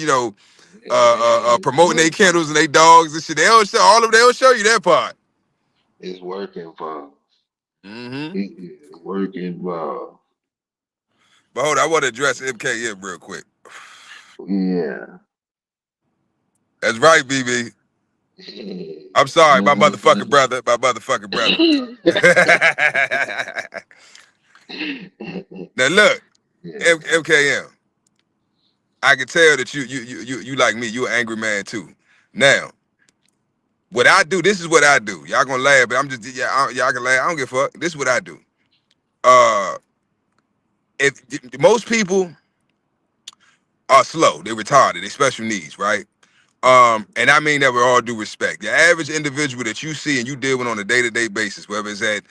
Yeah, man, it's promoting their working. kennels and they dogs and shit. They don't show all of them. They don't show you that part. It's working for. Mm-hmm. It's working for. But hold on, I want to address MKM real quick. Yeah. That's right, BB. I'm sorry, my motherfucking brother. My motherfucking brother. Now look, Yeah, man. MKM. I can tell that you like me. You an angry man too. Now, what I do, this is what I do. Y'all gonna laugh, but I'm just y'all can laugh. I don't give a fuck. This is what I do. Uh, if most people are slow, they're retarded, they special needs, right? And I mean that with all due respect. The average individual that you see and you deal with on a day-to-day basis, whether it's at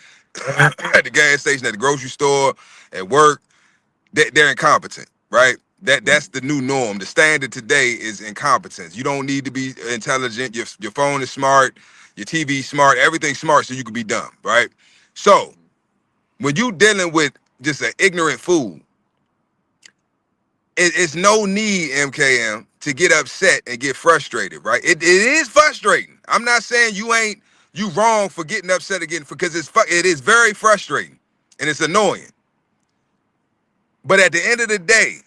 at the gas station, at the grocery store, at work, they're incompetent, right? That's the new norm. The standard today is incompetence. You don't need to be intelligent. Your phone is smart, your TV smart, everything's smart, so you can be dumb, right? So when you dealing with just an ignorant fool, it's no need, MKM, to get upset and get frustrated, right? It is frustrating. I'm not saying you wrong for getting upset again because it is very frustrating and it's annoying. But at the end of the day,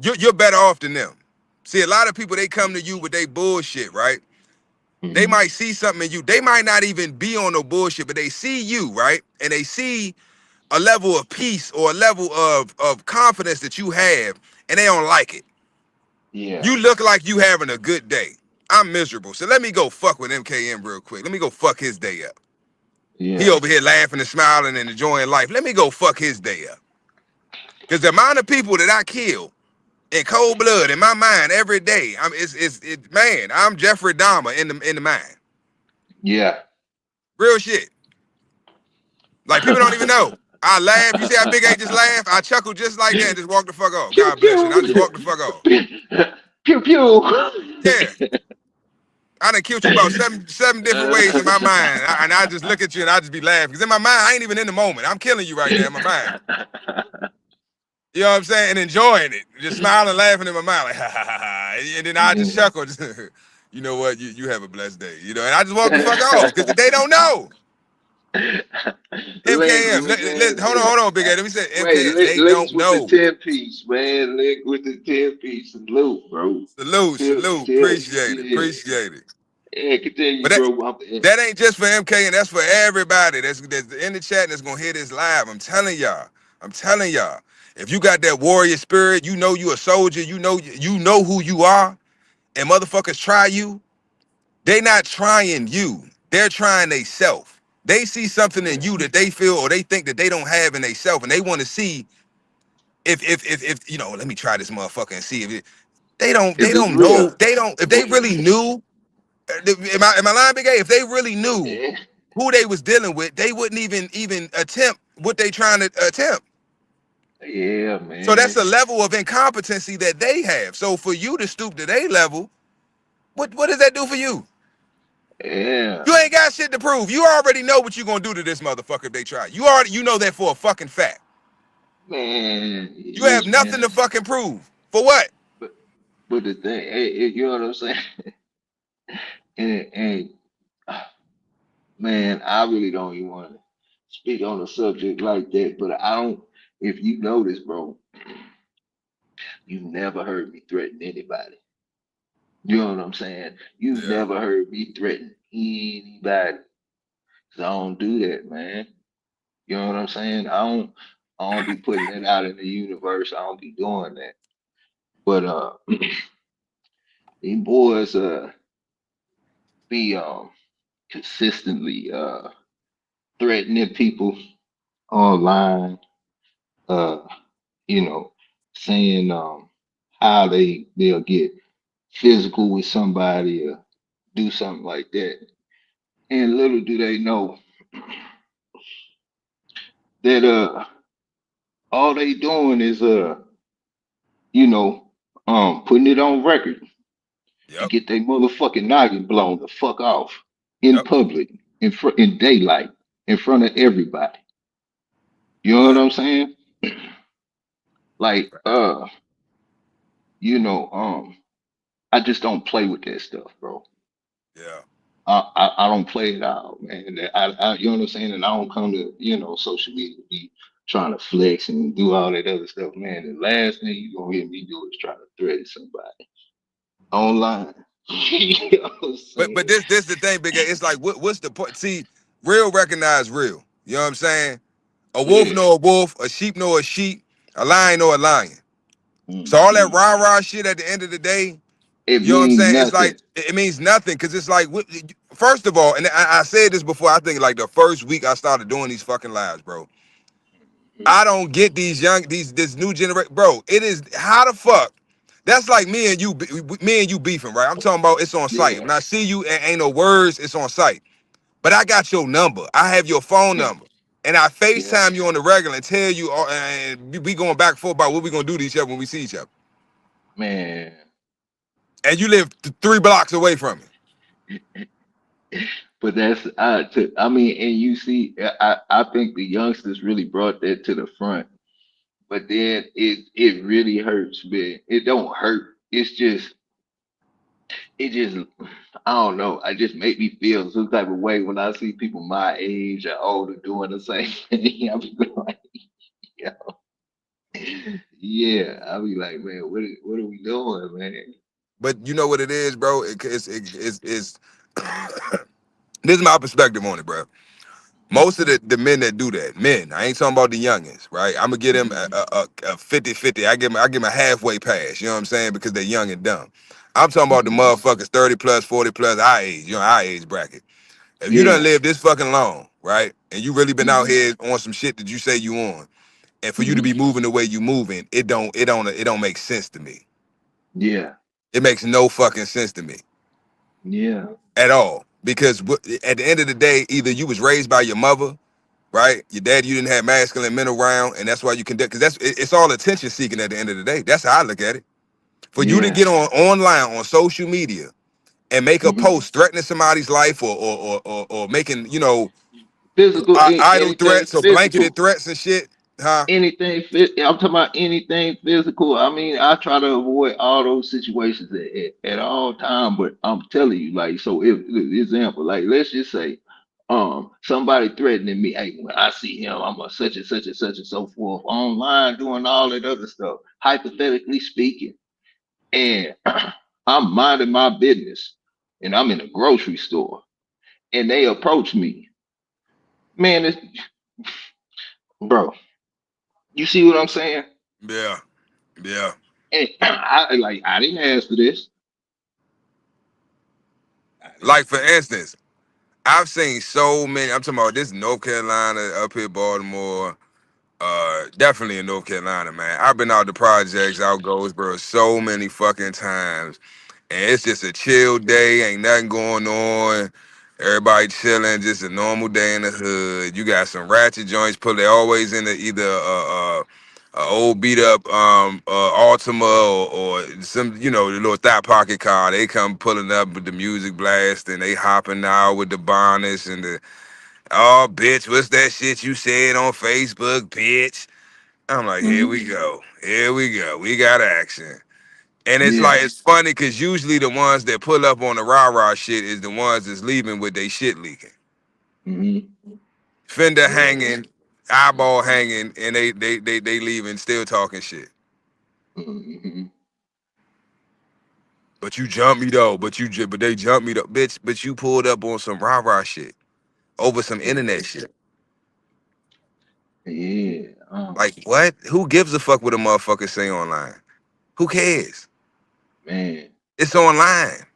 you're better off than them. See, a lot of people they come to you with they bullshit, right? They Mm-hmm. might see something in you. They might not even be on no bullshit, but they see you, right? And they see a level of peace or a level of confidence that you have, and they don't like it. Yeah. You look like you having a good day. I'm miserable. So let me go fuck with MKM real quick. Let me go fuck his day up. He Yeah. over here laughing and smiling and enjoying life. Let me go fuck his day up. Because the amount of people that I kill in cold blood in my mind every day, man, I'm Jeffrey Dahmer in the mind. Yeah. Real shit. Like people don't even know. I laugh. You see how Big A just laugh? I chuckle just like that and just walk the fuck off. Pew God bless you. And I just pew. walk the fuck off. Pew pew. Yeah. I done killed you about seven different ways in my mind. And I just look at you and I just be laughing. Because in my mind, I ain't even in the moment. I'm killing you right now in my mind. You know what I'm saying? And enjoying it. Just smiling, laughing in my mind, like, ha ha ha ha. And then I just chuckle. You know what? You have a blessed day. And I just walk the fuck off. Because they don't know. MKM. Language, man. Hold on, Big A. Let me say Wait, MKM. They Lakers don't with the know. 10-piece, man. Lakers with the 10-piece. Salute, bro. Salute, salute. Appreciate it. Yeah. Appreciate it. Yeah, But continue, that, bro. that ain't just for MK, and that's for everybody that's in the chat that's gonna hear this live. I'm telling y'all. I'm telling y'all. If you got that warrior spirit, you know you a soldier, you know who you are, and motherfuckers try you, they not trying you. They're trying they self. They see something in Yeah. you that they feel or they think that they don't have in they self, and they want to see if let me try this motherfucker and see if they If it's don't real. know, they don't, if they really knew, am I lying, Big A? If they really knew Yeah, who they was dealing with, they wouldn't even attempt what they trying to attempt. yeah, So that's man. a level of incompetency that they have. So for you to stoop to their level, What does that do for you? Yeah, You ain't got shit to prove. You already know what you gonna do to this motherfucker if they try. You know that for a fucking fact. man, You have nothing to man. fucking prove. For what? But but the thing, you know what I'm saying? And man, I really don't even want to speak on a subject like that. But I don't. If you notice, bro, you never heard me threaten anybody. You know what I'm saying? You Yeah. never heard me threaten anybody. 'Cause I don't do that, man. You know what I'm saying? I don't be putting that out in the universe. I don't be doing that. But these boys be consistently threatening people online, uh, you know, saying how they'll get physical with somebody or do something like that. And little do they know that all they doing is you know, putting it on record to Yep. get their motherfucking noggin blown the fuck off in Yep. public, in daylight, in front of everybody. You know what Right. I'm saying? Like, you know, I just don't play with that stuff, bro. Yeah. I don't play it out, man. You know what I'm saying? And I don't come to, you know, social media to be trying to flex and do all that other stuff, man. The last thing you gonna hear me do is try to threaten somebody online. You know what I'm But saying? this the thing, big. It's like what's the point? See, real recognize real. You know what I'm saying? A wolf Yeah. know a wolf, a sheep know a sheep, a lion know a lion. So all that Hmm. rah rah shit at the end of the day, It you know what I'm means saying? It's nothing. like it means nothing because it's like first of all, and I said this before. I think like the first week I started doing these fucking lives, bro. Mhm. I don't get this new generation, bro. It is how the fuck. That's like me and you beefing, right? I'm talking about it's on site. Yeah. When I see you, ain't no words. It's on site. But I got your number. I have your phone Yeah. number. And I Yeah. FaceTime you on the regular and tell you, and we going back and forth about what we gonna do to each other when we see each other. Man. And you live 3 blocks away from me. But that's I mean, and you see, I think the youngsters really brought that to the front. But then it really hurts, man. It don't hurt. It just I don't know. I just make me feel some type of way when I see people my age or older doing the same thing. I be like, yeah, yeah. I be like, man, what are we doing, man? But you know what it is, bro? It's this is my perspective on it, bro. Most of the men that do that, men, I ain't talking about the youngins, right? I'm gonna give them Mhm. a 50-50. I give them a halfway pass, you know what I'm saying? Because they're young and dumb. I'm talking about the Mhm. motherfuckers 30 plus, 40 plus, our age, our age bracket. If you done Yeah. lived this fucking long, right? And you really been out Mhm. here on some shit that you say you on, and for you to be Mhm. moving the way you moving, it don't make sense to me. Yeah. It makes no fucking sense to me Yeah. at all. Because at the end of the day, either you was raised by your mother, right? Your dad, you didn't have masculine men around, and that's why you can. Because it's all attention seeking at the end of the day. That's how I look at it. For you to Yeah. get on online on social media and make a Mhm. post threatening somebody's life or making Physical, idle anything threats or blanketed physical. threats and shit, huh? I'm talking about anything physical. I mean, I try to avoid all those situations at all time, but I'm telling you, like, so if example, like, let's just say, somebody threatening me, hey, when I see him, I'm a such and such and such and so forth online doing all that other stuff, hypothetically speaking, and I'm minding my business, and I'm in a grocery store, and they approach me, man, bro, you see what I'm saying? Yeah, yeah. And I didn't ask for this. I didn't. Like for instance, I've seen so many. I'm talking about this North Carolina, up here, Baltimore. Definitely in North Carolina, man. I've been out the projects, out Goldsboro so many fucking times. And it's just a chill day, ain't nothing going on. Everybody chilling, just a normal day in the hood. You got some ratchet joints put they always in the either old beat up Altima or some, you know, the little thigh pocket car. They come pulling up with the music blast and they hopping out with the bonus and the, oh bitch, what's that shit you said on Facebook, bitch? I'm like, here we Mm-hmm. go. Here we go. We got action. And it's like Yeah. it's funny because usually the ones that pull up on the rah-rah shit is the ones that's leaving with their shit leaking. Mm-hmm. Fender Yeah. hanging, eyeball Mm-hmm. hanging, and they leaving still talking shit. Mm-hmm. But you jumped me though. But they jumped me though, bitch. But you pulled up on some rah rah shit over some Yeah. internet shit. Yeah. Like what? Who gives a fuck what a motherfucker say online? Who cares? Man. It's online.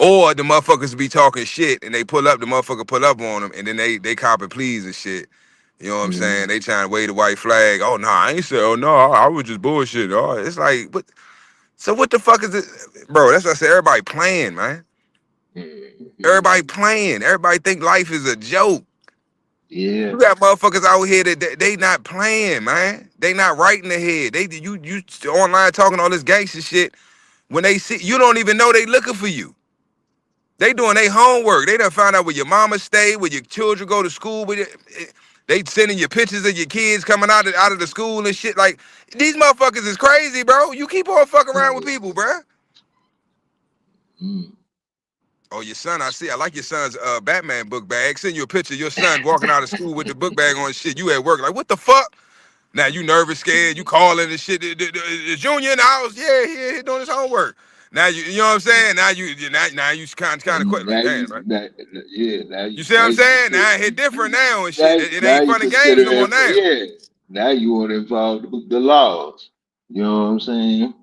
Or the motherfuckers be talking shit and they pull up. The motherfucker pull up on them and then they cop and please and shit. You know what I'm Mm-hmm. saying? They trying to wave the white flag. Oh no, I ain't say. Oh no, I was just bullshit. Oh, it's like, what? So what the fuck is it, bro? That's what I said. Everybody playing, man. Mm-hmm. Everybody playing. Everybody think life is a joke. Yeah. You got motherfuckers out here that they not playing, man. They not right in the head. They you online talking all this gangster shit. When they see you, don't even know they looking for you. They doing their homework. They done found out where your mama stay, where your children go to school. They sending you pictures of your kids coming out of the school and shit. Like these motherfuckers is crazy, bro. You keep on fucking around with Yeah. people, bro. Mm. Oh, your son, I see. I like your son's Batman book bag. Send you a picture of your son walking out of school with the book bag on and shit. You at work, like, what the fuck? Now you nervous, scared, you calling and shit. The Junior in the house, yeah, he doing his homework. Now you know what I'm saying? Now you kind of And quit, like, now damn, you right? yeah, You see what I'm you saying? consider Now it hit different now and shit. now, It now ain't you fun and games consider no more that now. yeah. Now you want to involve the laws. You know what I'm saying?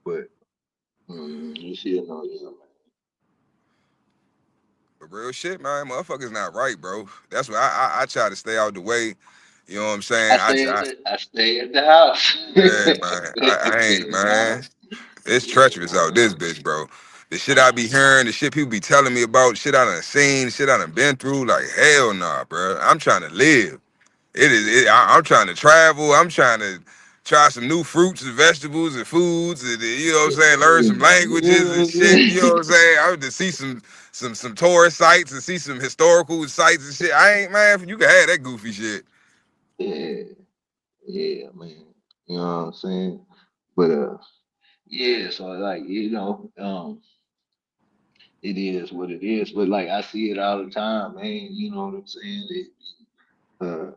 But you still know, yeah, But real shit, man, motherfuckers not right, bro. That's why I try to stay out the way. You know what I'm saying? I stay at the house. Yeah, man. I Stay ain't, at the man. house. It's Yeah, treacherous out this man. bitch, bro. The shit I be hearing, the shit people be telling me about, shit I done seen, shit I done been through, like hell nah, bro. I'm trying to live. I'm trying to travel. I'm trying to try some new fruits and vegetables and foods, and you know what I'm saying. Learn some You know languages what and I'm shit. You know what I'm saying? saying. I would to see some tourist sites and see some historical sites and shit. I ain't man. You can have that goofy shit. Yeah, yeah, man. You know what I'm saying? But yeah, so like, it is what it is. But like I see it all the time, man. You know what I'm saying? Uh,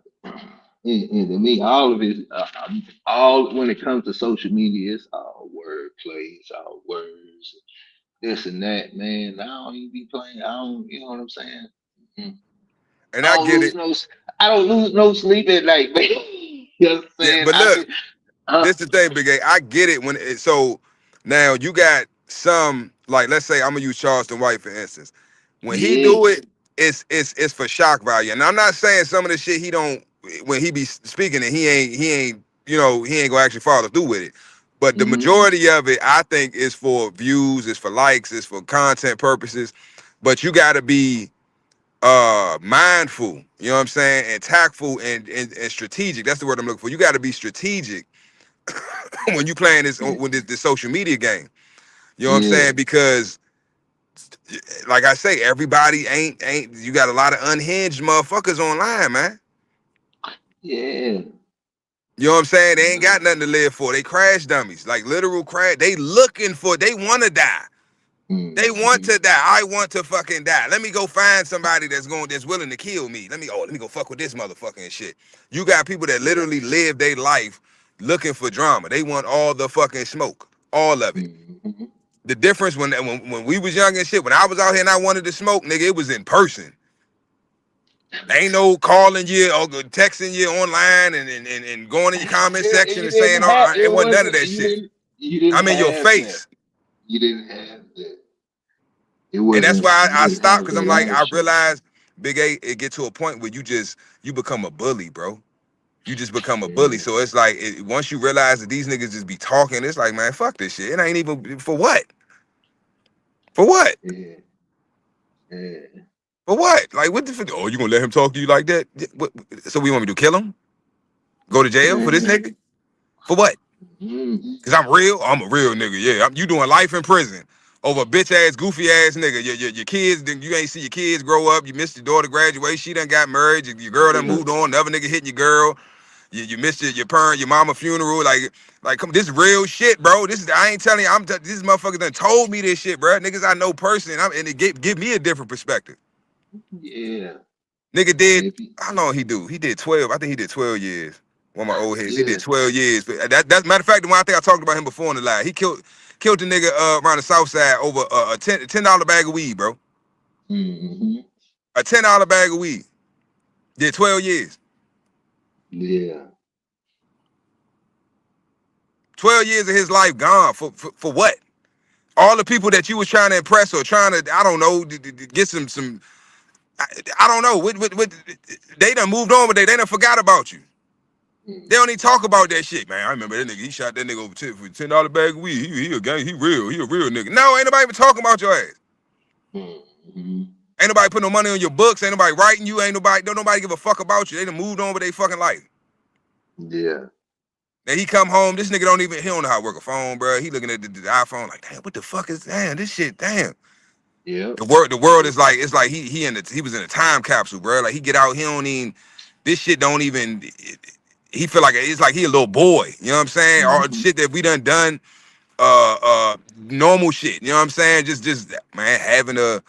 and to me, all of it, all when it comes to social media, it's all wordplay, it's all words, this and that, man. I don't even be playing. I don't, you know what I'm saying? Mm. And I I don't get lose it. no, I don't lose no sleep at night, man. You know what I'm Yeah, saying? but I look. be, uh, This the thing, Big A. I get it when it, so now you got some like let's say I'm gonna use Charleston White for instance. When he yeah, do it, it's for shock value. And I'm not saying some of the shit he don't when he be speaking and he ain't he ain't gonna actually follow through with it. But the mm-hmm, majority of it, I think, is for views, is for likes, is for content purposes. But you gotta be mindful, you know what I'm saying, and tactful and strategic. That's the word I'm looking for. You gotta be strategic when you playing this yeah, with this social media game. You know what I'm yeah, saying? Because like I say, everybody ain't you got a lot of unhinged motherfuckers online, man. yeah. You know what I'm saying? They ain't No. got nothing to live for. They crash dummies, like literal crash. They looking for, they want to die. They want Mm-hmm, to die. I want to fucking die. Let me go find somebody that's willing to kill me. Let me go fuck with this motherfucker and shit. You got people that yeah, literally live their life looking for drama. They want all the fucking smoke. All of it. mm-hmm, The difference when we was young and shit, when I was out here and I wanted to smoke, nigga, it was in person. Ain't no calling you or texting you online and going in your comment section You and saying, didn't oh, have it it wasn't none of wasn't that shit. you didn't I'm in your have that. face. You didn't have that. It And that's wasn't why you I didn't stopped have because I'm that like, I option. realized, Big A, it get to a point where you become a bully, bro. You just become a bully. Yeah, So it's like, once you realize that these niggas just be talking, it's like, man, fuck this shit. It ain't even, for what? For what? yeah, yeah. For what? Like, what the fuck? Oh, you gonna let him talk to you like that? So we want me to kill him? Go to jail for this Man. nigga? For what? Mm-hmm. Cause I'm real. I'm a real nigga. Yeah, you doing life in prison over a bitch ass, goofy ass nigga. Your kids, then you ain't see your kids grow up. You missed your daughter graduate. She done got married. Your girl done Yeah. moved on. Another nigga hitting your girl. You missed your parent, your mama funeral. Like, come, this real shit, bro. This is, I ain't telling you. This motherfucker done told me this shit, bro. Niggas I know personally, and it give me a different perspective. Yeah. Nigga And did, if you, how long he do? He did 12. I think he did 12 years. One of my old heads. He did yeah. 12 years. But that's matter of fact, the one I think I talked about him before in the live. He killed the nigga around the south side over a $10 bag of weed, bro. Mm-hmm. A $10 bag of weed. Did 12 years. Yeah. 12 years of his life gone for what? All the people that you was trying to impress or trying to, I don't know, get some I don't know. They done moved on, but they done forgot about you. They don't even Mm-hmm. talk about that shit, man. I remember that nigga. He shot that nigga over for $10 bag of weed. He a gang. He real. He a real nigga. No, ain't nobody even talking about your ass. Mm-hmm. Ain't nobody putting no money on your books. Ain't nobody writing you. Ain't nobody. Don't nobody give a fuck about you. They done moved on with their fucking life. Yeah. Then he come home. This nigga don't even. He don't know how to work a phone, bro. He looking at the iPhone like, damn, what the fuck is damn this shit? Damn. Yep. The world Yep. is like it's like he was in a time capsule, bro. Like he get out. He don't even. This shit don't even. He feel like it's like he a little boy. You know what I'm saying? All the Mm-hmm. shit that we done normal shit. You know what I'm saying? Just man, having a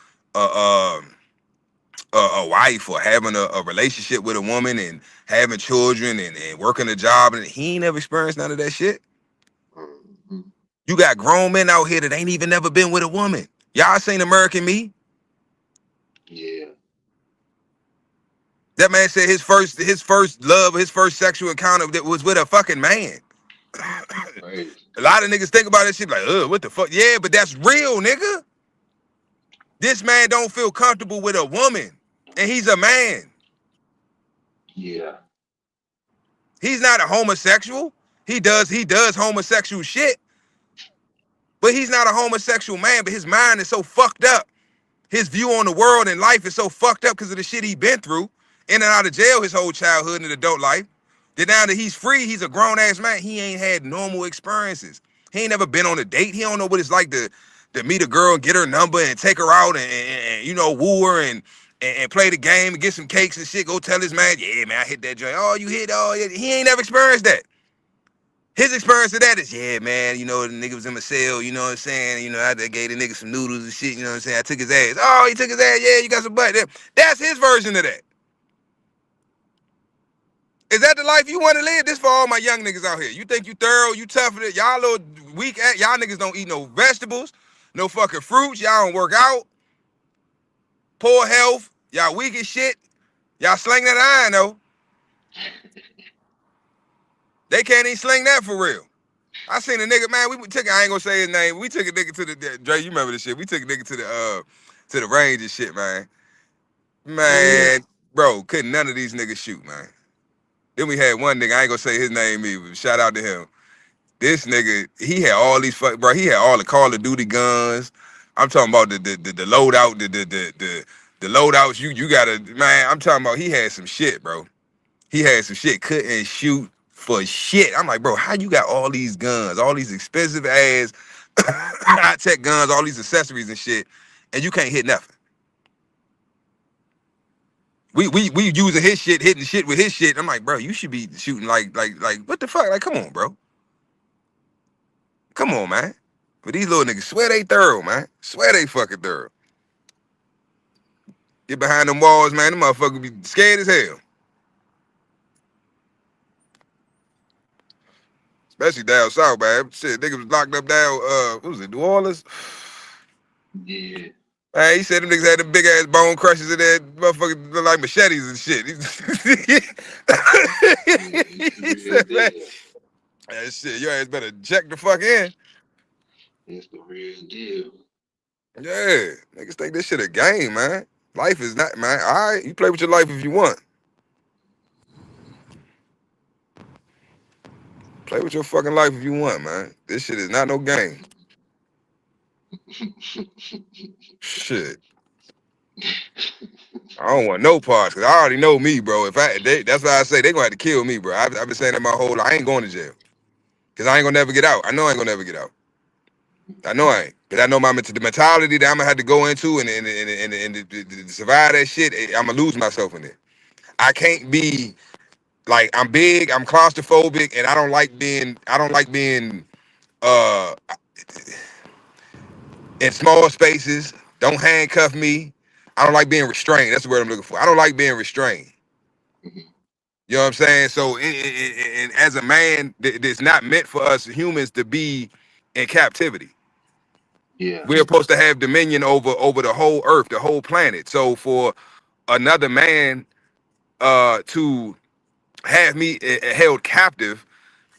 wife or having a relationship with a woman and having children and working a job, and he ain't never experienced none of that shit. Mm-hmm. You got grown men out here that ain't even never been with a woman. Y'all seen American Me? Yeah. That man said his first love, his first sexual encounter that was with a fucking man. Crazy. A lot of niggas think about this shit like, what the fuck? Yeah, but that's real, nigga. This man don't feel comfortable with a woman, and he's a man. Yeah. He's not a homosexual. He does homosexual shit, but he's not a homosexual man. But his mind is so fucked up. His view on the world and life is so fucked up because of the shit he been through, in and out of jail his whole childhood and adult life. That now that he's free, he's a grown ass man. He ain't had normal experiences. He ain't never been on a date. He don't know what it's like to meet a girl and get her number and take her out and you know woo her and play the game and get some cakes and shit. Go tell his man, yeah man, I hit that joint. Oh, you hit? Oh, yeah. He ain't never experienced that. His experience of that is, yeah, man, you know, the nigga was in my cell, you know what I'm saying? You know, I gave the nigga some noodles and shit, you know what I'm saying? I took his ass. Oh, he took his ass, yeah, you got some butt. That's his version of that. Is that the life you want to live? This for all my young niggas out here. You think you thorough, you tough for it. Y'all little weak ass, y'all niggas don't eat no vegetables, no fucking fruits. Y'all don't work out, poor health. Y'all weak as shit. Y'all sling that iron though. They can't even sling that for real. I seen a nigga, man. We took. I ain't gonna say his name. We took a nigga to the Dre. You remember this shit? We took a nigga to the range and shit, man. Yeah. Man, bro, couldn't none of these niggas shoot, man. Then we had one nigga. I ain't gonna say his name either. Shout out to him. This nigga, he had all these fuck, bro. He had all the Call of Duty guns. I'm talking about the loadout, the loadouts. You gotta, man. I'm talking about he had some shit, bro. He had some shit. Couldn't shoot for shit. I'm like, bro, how you got all these guns, all these expensive ass high tech guns, all these accessories and shit, and you can't hit nothing. We using his shit, hitting shit with his shit. I'm like, bro, you should be shooting like what the fuck? Like, come on, bro. Come on, man. But these little niggas swear they thorough, man. Swear they fucking thorough. Get behind them walls, man. Them motherfuckers be scared as hell. Especially down south, man. Shit, niggas was locked up down, what was it, New Orleans? Yeah. Man, he said them niggas had them big ass bone crushers in there, motherfuckers look like machetes and shit. Yeah. It's the He real said, man, deal. that shit, your ass better check the fuck in. It's the real deal. Yeah, niggas think this shit a game, man. Life is not, man. All right, you play with your life if you want. Play with your fucking life if you want, man. This shit is not no game. Shit. I don't want no parts because I already know me, bro. That's why I say they gonna have to kill me, bro. I've been saying that my whole life. I ain't going to jail because I ain't gonna never get out. I know I ain't gonna never get out. I know I ain't. Because I know the mentality that I'm gonna have to go into and to survive that shit. I'm gonna lose myself in it. I can't be like I'm big. I'm claustrophobic, and I don't like being uh in small spaces. Don't handcuff me. I don't like being restrained. That's the word I'm looking for. I don't like being restrained. Mhm. You know what I'm saying? So, and as a man, it's not meant for us humans to be in captivity. Yeah. We're supposed to have dominion over the whole earth, the whole planet. So, for another man to have me held captive,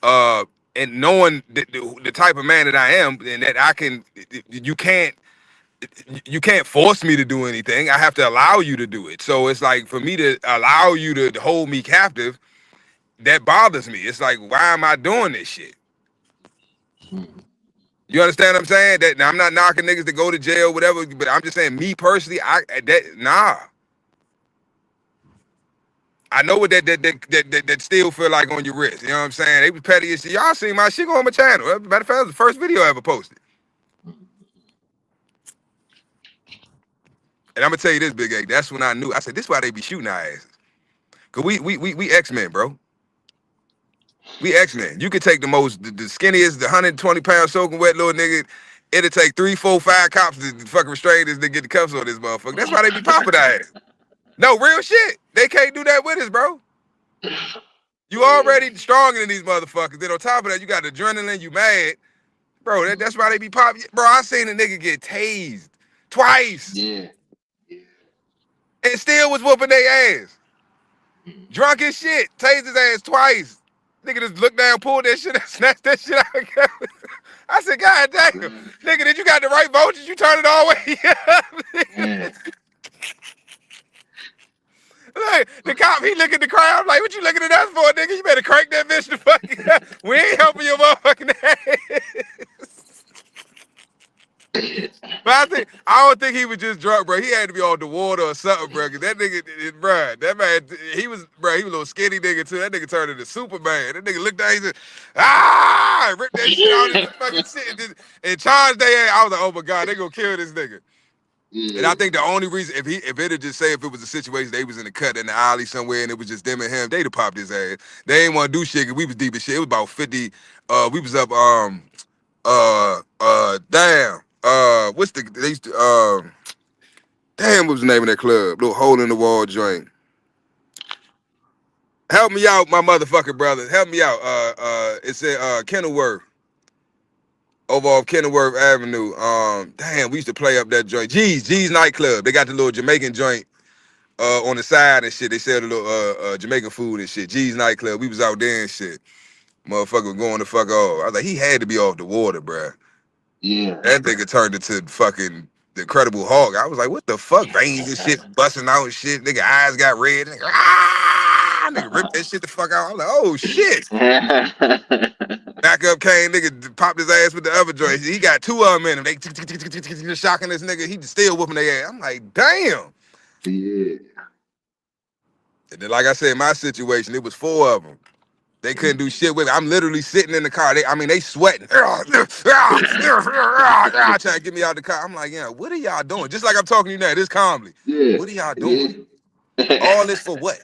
uh, and knowing the type of man that I am, and that I can, you can't force me to do anything. I have to allow you to do it. So it's like for me to allow you to hold me captive, that bothers me. It's like, why am I doing this shit? Mhm. You understand what I'm saying? That now I'm not knocking niggas to go to jail, whatever, but I'm just saying, me personally, I know what that still feel like on your wrist. You know what I'm saying? They was petty as shit. Y'all seen my shit go on my channel. Matter of fact, it was the first video I ever posted. Mhm. And I'm gonna tell you this, Big A. That's when I knew. I said, this is why they be shooting our asses. Cause we X-Men, bro. We X-Men. You could take the skinniest, the 120-pound soaking wet little nigga. It'll take 3, 4, 5 cops to fucking restrain this to get the cuffs on this motherfucker. That's why they be popping our ass. No, real shit. They can't do that with us, bro. You Yeah. already stronger than these motherfuckers. Then on top of that, you got adrenaline, you mad. Bro, that's why they be popping. Bro, I seen a nigga get tased twice Yeah. Yeah. and still was whooping their ass. Mhm. Drunk as shit. Tased his ass twice. Nigga just looked down, pulled that shit, snatched that shit out. I said, God damn, Right. nigga, did you got the right voltage? You turn it all the way up. Man. Like, the cop, he look at the crowd like, what you looking at us for, nigga? You better crank that bitch the fucking We ain't helping your motherfucking ass. But I don't think he was just drunk, bro. He had to be on the water or something, bro. Cause that nigga, bro, that man, he was a little skinny nigga too. That nigga turned into Superman. That nigga looked down, he said, ripped that shit out his fucking shit and charged their ass. I was like, oh my God, they gonna kill this nigga. And I Yeah. think the only reason, if it had just say if it was a situation they was in the cut in the alley somewhere and it was just them and him, they'd have popped his ass. They ain't want to do shit because we was deep as shit. It was about 50. We was up. Damn. What's the? They used to. Damn. What was the name of that club? Little hole in the wall joint. Help me out, my motherfucking brother. Help me out. It's at Kenilworth, over off Kenilworth Avenue. Damn. We used to play up that joint. G's nightclub. They got the little Jamaican joint on the side and shit. They sell the little Jamaican food and shit. G's nightclub. We was out there and shit. Motherfucker going the fuck off. I was like, he had to be off the water, bruh. Yeah. That nigga turned into fucking the Incredible Hulk. I was like, what the fuck? Veins and shit busting out and shit. Nigga eyes got red. Nigga ripped that shit the fuck out. I was like, oh shit. Back up came, nigga popped his ass with the other joint. He got two of them in him. They shocking this nigga. He still whooping their ass. I'm like, damn. Yeah. And then, like I said, my situation, it was four of them. They couldn't do shit with it. I'm literally sitting in the car. They sweating. Trying to get me out the car. I'm like, yeah, what are y'all doing? Just like I'm talking to you now, this calmly. Yeah. What are y'all doing? Yeah. All this for what?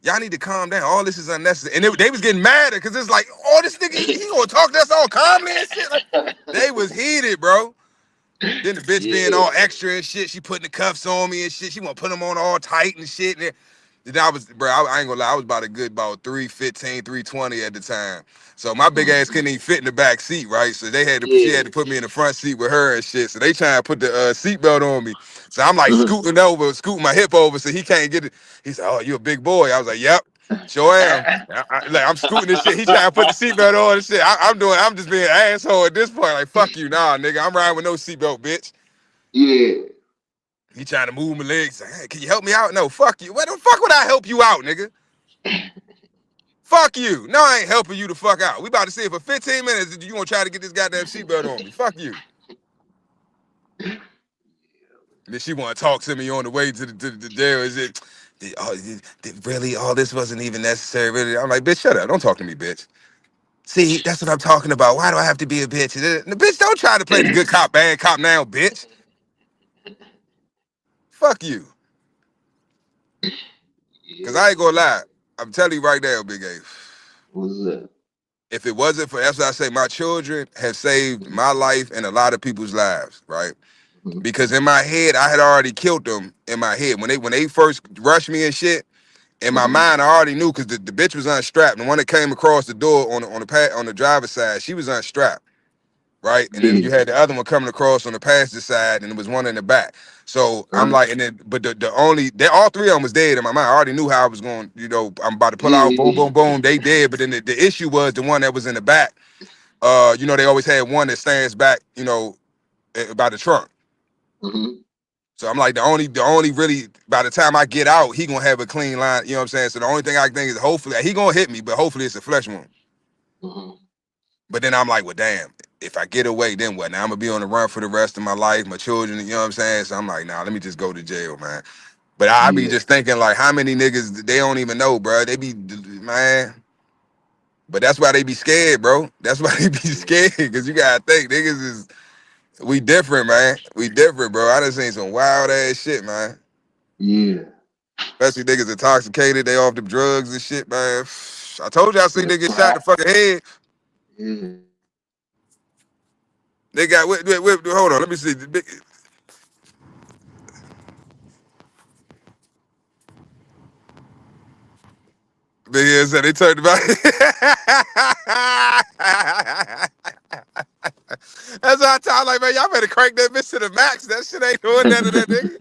Y'all need to calm down. All this is unnecessary. And they was getting mad because it's like, oh, this nigga, he gonna talk to us all calmly and shit. Like, they was heated, bro. Then the bitch being Yeah. all extra and shit. She putting the cuffs on me and shit. She want to put them on all tight and shit. Then I was, bro, I ain't gonna lie. I was about 315, 320 at the time. So my big ass couldn't even fit in the back seat, right? So she Yeah. had to put me in the front seat with her and shit. So they trying to put the seatbelt on me. So I'm like scooting my hip over so he can't get it. He said, oh, you a big boy. I was like, yep, sure am. Like, I'm scooting this shit. He trying to put the seatbelt on and shit. I'm just being an asshole at this point. Like, fuck you, nah, nigga. I'm riding with no seatbelt, bitch. Yeah. He trying to move my legs. Like, hey, can you help me out? No, fuck you. What the fuck would I help you out, nigga? Fuck you. No, I ain't helping you the fuck out. We about to see it for 15 minutes. You gonna try to get this goddamn seatbelt on me. Fuck you. And then she want to talk to me on the way to the jail. Is it, really, all this wasn't even necessary? Really? I'm like, bitch, shut up. Don't talk to me, bitch. See, that's what I'm talking about. Why do I have to be a bitch? The bitch, don't try to play the good cop, bad cop now, bitch. Fuck you. Because Yeah. I ain't going to lie. I'm telling you right now, Big A. What's up? If it wasn't for, that's what I say, my children have saved my life and a lot of people's lives, right? Mm-hmm. Because in my head, I had already killed them in my head. When they first rushed me and shit, in my Mm-hmm. mind, I already knew because the bitch was unstrapped. The one that came across the door on the driver's side, she was unstrapped, right? And then Yeah. you had the other one coming across on the passenger side, and there was one in the back. So I'm Right. like, and then, but the only, they all three of them was dead in my mind. I already knew how I was going. I'm about to pull out, boom, Yeah. boom, boom. They dead. But then the issue was the one that was in the back. They always had one that stands back, by the trunk. Mm-hmm. So I'm like, the only really, by the time I get out, he gonna have a clean line. You know what I'm saying? So the only thing I think is hopefully he gonna hit me, but hopefully it's a flesh wound. Mm-hmm. But then I'm like, well, damn, if I get away, then what? Now I'm gonna be on the run for the rest of my life, my children. You know what I'm saying? So I'm like, nah, let me just go to jail, man. But I be Yeah. just thinking like, how many niggas they don't even know, bro? They be, man. But that's why they be scared, bro. That's why they be scared, because you gotta think niggas is, we different, man. We different, bro. I done seen some wild ass shit, man. Yeah. Especially niggas intoxicated, they off the drugs and shit, man. I told you I seen That niggas shot in the pride. fucking head. Yeah. They got hold on, let me see. Big ass said they turned about. That's how I tell like, man, y'all better crank that bitch to the max. That shit ain't doing nothing to that nigga.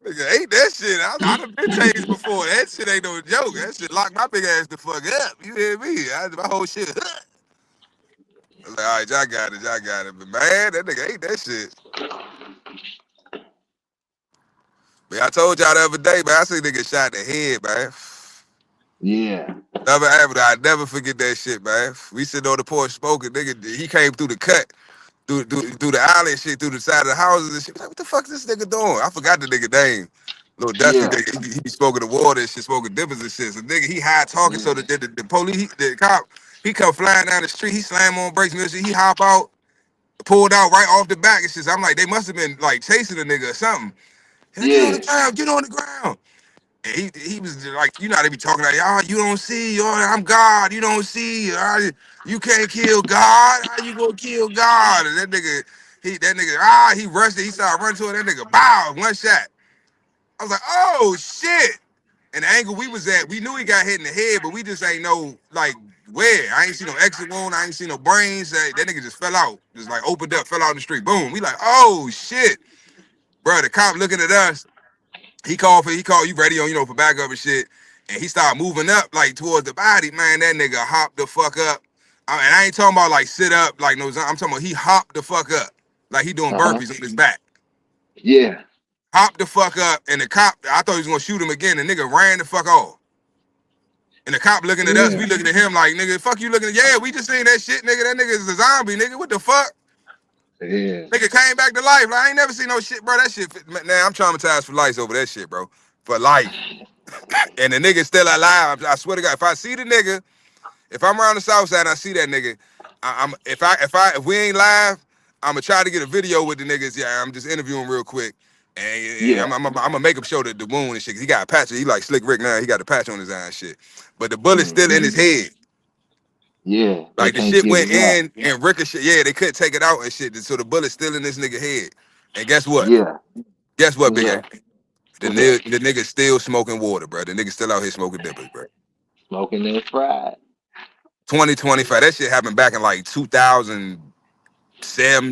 Nigga ain't that shit. I done been tased before. That shit ain't no joke. That shit locked my big ass the fuck up. You hear me? My whole shit. I was like, all right, y'all got it, y'all got it. But man, that nigga ate that shit. But I told y'all the other day, man, I seen nigga shot in the head, man. Yeah. Never ever, I never forget that shit, man. We sitting on the porch smoking, nigga. He came through the cut, through the alley and shit, through the side of the houses and shit. Like, what the fuck is this nigga doing? I forgot the nigga name. Little dusty Yeah. nigga. He be smoking the water and shit, smoking dippers and shit. So nigga, he high talking. So Yeah. the police, the cop, he come flying down the street. He slam on brakes and shit. He hop out, pulled out right off the back and shit. I'm like, they must have been like chasing the nigga or something. He like, get on the Yeah. ground, get on the ground. And he was just like, you know, how they be talking like, oh, you don't see, oh, I'm God, you don't see, you can't kill God, how you gonna kill God? And he rushed it, he started running to it, that nigga, bow, one shot. I was like, oh shit. And the angle we was at, we knew he got hit in the head, but we just ain't know like where. I ain't see no exit wound, I ain't see no brains. That nigga just fell out, just like opened up, fell out in the street. Boom. We like, oh shit. Bro, the cop looking at us. He called you ready on, for backup and shit. And he started moving up like towards the body. Man, that nigga hopped the fuck up. And I ain't talking about like sit up, like no, I'm talking about he hopped the fuck up. Like he doing Uh-huh. burpees on his back. Yeah. Hopped the fuck up. And the cop, I thought he was gonna shoot him again. The nigga ran the fuck off. And the cop looking at us, we Yeah. looking at him like, nigga, fuck you looking at, yeah, we just seen that shit, nigga. That nigga is a zombie, nigga. What the fuck? Yeah. Nigga came back to life. Like, I ain't never seen no shit, bro. That shit, man, I'm traumatized for life over that shit, bro. For life. And the nigga still alive. I swear to God, if I see the nigga, if I'm around the south side and I see that nigga, I'm if we ain't live, I'ma try to get a video with the niggas. Yeah, I'm just interviewing real quick. And Yeah. I'm gonna make him show the wound and shit. 'Cause he got a patch. He like Slick Rick now. He got a patch on his eye and shit. But the bullet's still in Mm-hmm. his head. Yeah. They Like the can't shit get went it out. in and ricochet. Yeah, they couldn't take it out and shit. So the bullet's still in this nigga head. And guess what? Yeah. Guess what, What's Big A? up? The What's up? nigga, the nigga still smoking water, bro. The nigga still out here smoking dippers, bro. Smoking that fried. 2025. That shit happened back in like 2007,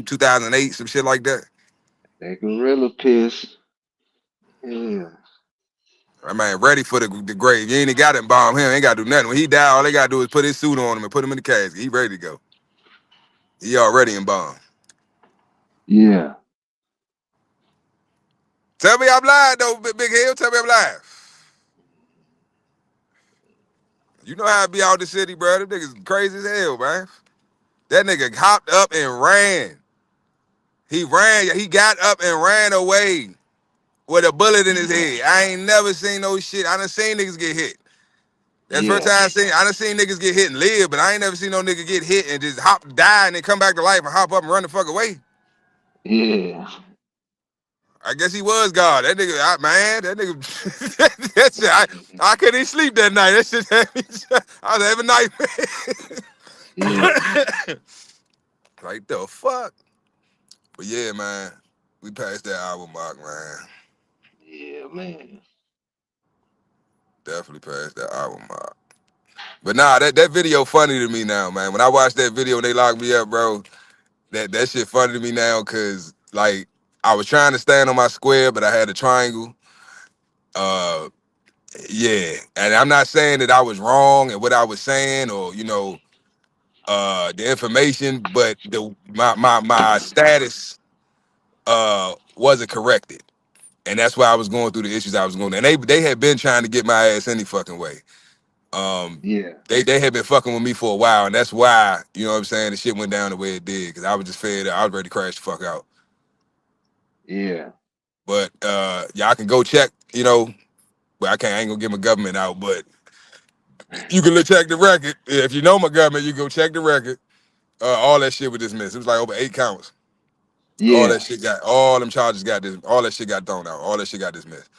2008, some shit like that. That gorilla piss. Yeah. I mean, ready for the grave. You ain't got to embalm him. Ain't got to do nothing. When he die, all they got to do is put his suit on him and put him in the casket. He ready to go. He already embalmed. Yeah. Tell me I'm lying, though, Big Hill. Tell me I'm lying. You know how I be out the city, bro. Them niggas crazy as hell, man. That nigga hopped up and ran. He ran. He got up and ran away with a bullet in his Yeah. head. I ain't never seen no shit. I done seen niggas get hit. That's the first Yeah. time I done seen niggas get hit and live, but I ain't never seen no nigga get hit and just die, and then come back to life and hop up and run the fuck away. Yeah. I guess he was God. That nigga, man, that nigga, that shit, I couldn't even sleep that night. That shit, I was having Yeah. nightmares. Like the fuck? But yeah, man, we passed that hour mark, man. Yeah, man. Definitely passed that hour mark. But nah, that video funny to me now, man. When I watched that video and they locked me up, bro, that shit funny to me now because like I was trying to stand on my square, but I had a triangle. Uh, yeah, and I'm not saying that I was wrong in what I was saying or the information, but my status wasn't corrected. And that's why I was going through the issues I was going through. And they had been trying to get my ass any fucking way. Um, Yeah. they had been fucking with me for a while, and that's why, you know what I'm saying, the shit went down the way it did, because I was just fed up. I was ready to crash the fuck out. Yeah. But y'all can go check, but I ain't gonna get my government out, but you can look check the record. If you know my government, you go check the record. All that shit was dismissed. It was like over 8 counts. Yeah. All them charges got this, all that shit got thrown out. All that shit got dismissed.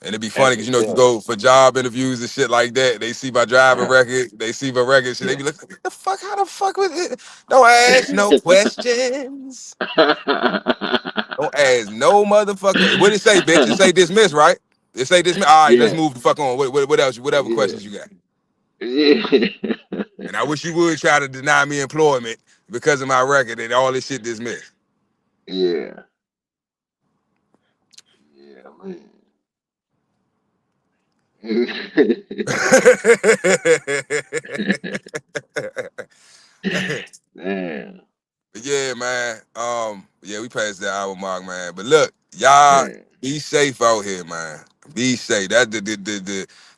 And it'd be funny That's because what's you up. go for job interviews and shit like that. They see my driving record, they see my record shit. They Yeah. be like, the fuck, how the fuck was it? Don't ask no questions. Don't ask no motherfucker. What it say, bitch? It say dismiss, right? It say dismiss. All right, let's Yeah. move the fuck on. What else? Whatever Yeah. questions you got. Yeah. And I wish you would try to deny me employment because of my record and all this shit dismissed. Yeah. Yeah, man. Damn. Yeah, man. Yeah, we passed the hour mark, man. But look, y'all Man. be safe out here, man. Be safe. That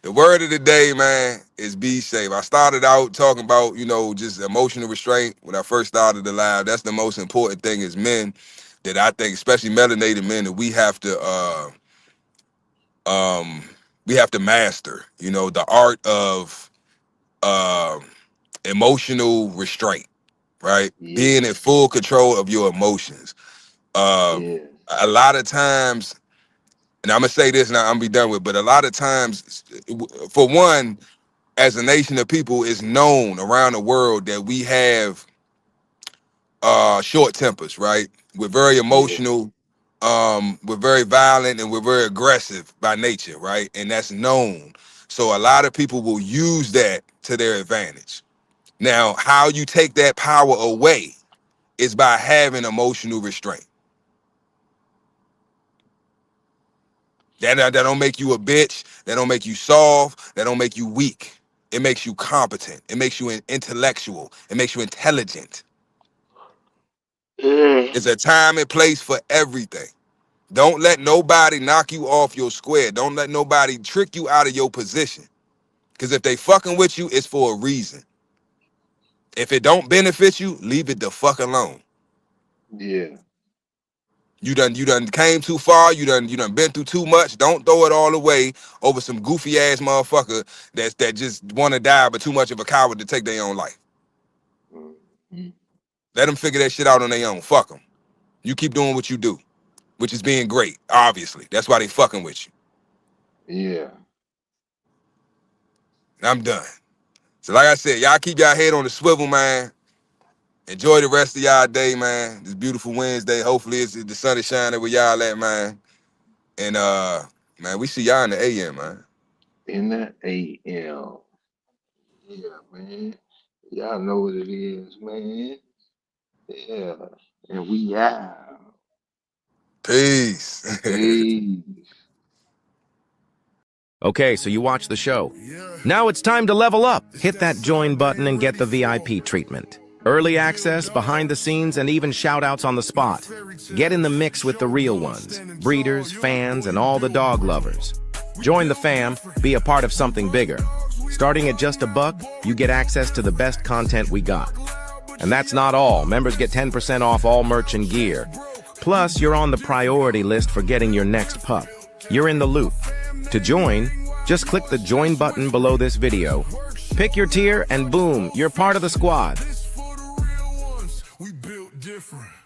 the word of the day, man, is be safe. I started out talking about, just emotional restraint when I first started the live. That's the most important thing as men that I think, especially melanated men, that um we have to master, the art of um emotional restraint, right? Being Yeah. in full control of your emotions. Um, Yeah. a lot of times, and I'm gonna say this and I'm gonna be done with, but a lot of times, for one, as a nation of people, it's known around the world that we have short tempers, right? We're very Yeah. emotional, we're very violent, and we're very aggressive by nature, right? And that's known. So a lot of people will use that to their advantage. Now, how you take that power away is by having emotional restraint. That don't make you a bitch. That don't make you soft. That don't make you weak. It makes you competent. It makes you intellectual. It makes you intelligent. Yeah. It's a time and place for everything. Don't let nobody knock you off your square. Don't let nobody trick you out of your position. Because if they fucking with you, it's for a reason. If it don't benefit you, leave it the fuck alone. Yeah. You done came too far. You done been through too much. Don't throw it all away over some goofy ass motherfucker that just want to die, but too much of a coward to take their own life. Mhm. Let them figure that shit out on their own. Fuck them. You keep doing what you do, which is being great. Obviously, that's why they fucking with you. Yeah. And I'm done. So like I said, y'all keep y'all head on the swivel, man. Enjoy the rest of y'all day, man. This beautiful Wednesday. Hopefully, the sun is shining where y'all at, man. And man, we see y'all in the AM, man. In the AM. Yeah, man. Y'all know what it is, man. Yeah. And we out. Peace. Peace. Okay, so you watch the show. Now it's time to level up. Hit that join button and get the VIP treatment. Early access, behind the scenes, and even shout-outs on the spot. Get in the mix with the real ones, breeders, fans, and all the dog lovers. Join the fam, be a part of something bigger. Starting at just $1, you get access to the best content we got. And that's not all. Members get 10% off all merch and gear. Plus, you're on the priority list for getting your next pup. You're in the loop. To join, just click the join button below this video. Pick your tier and boom, you're part of the squad. We built different.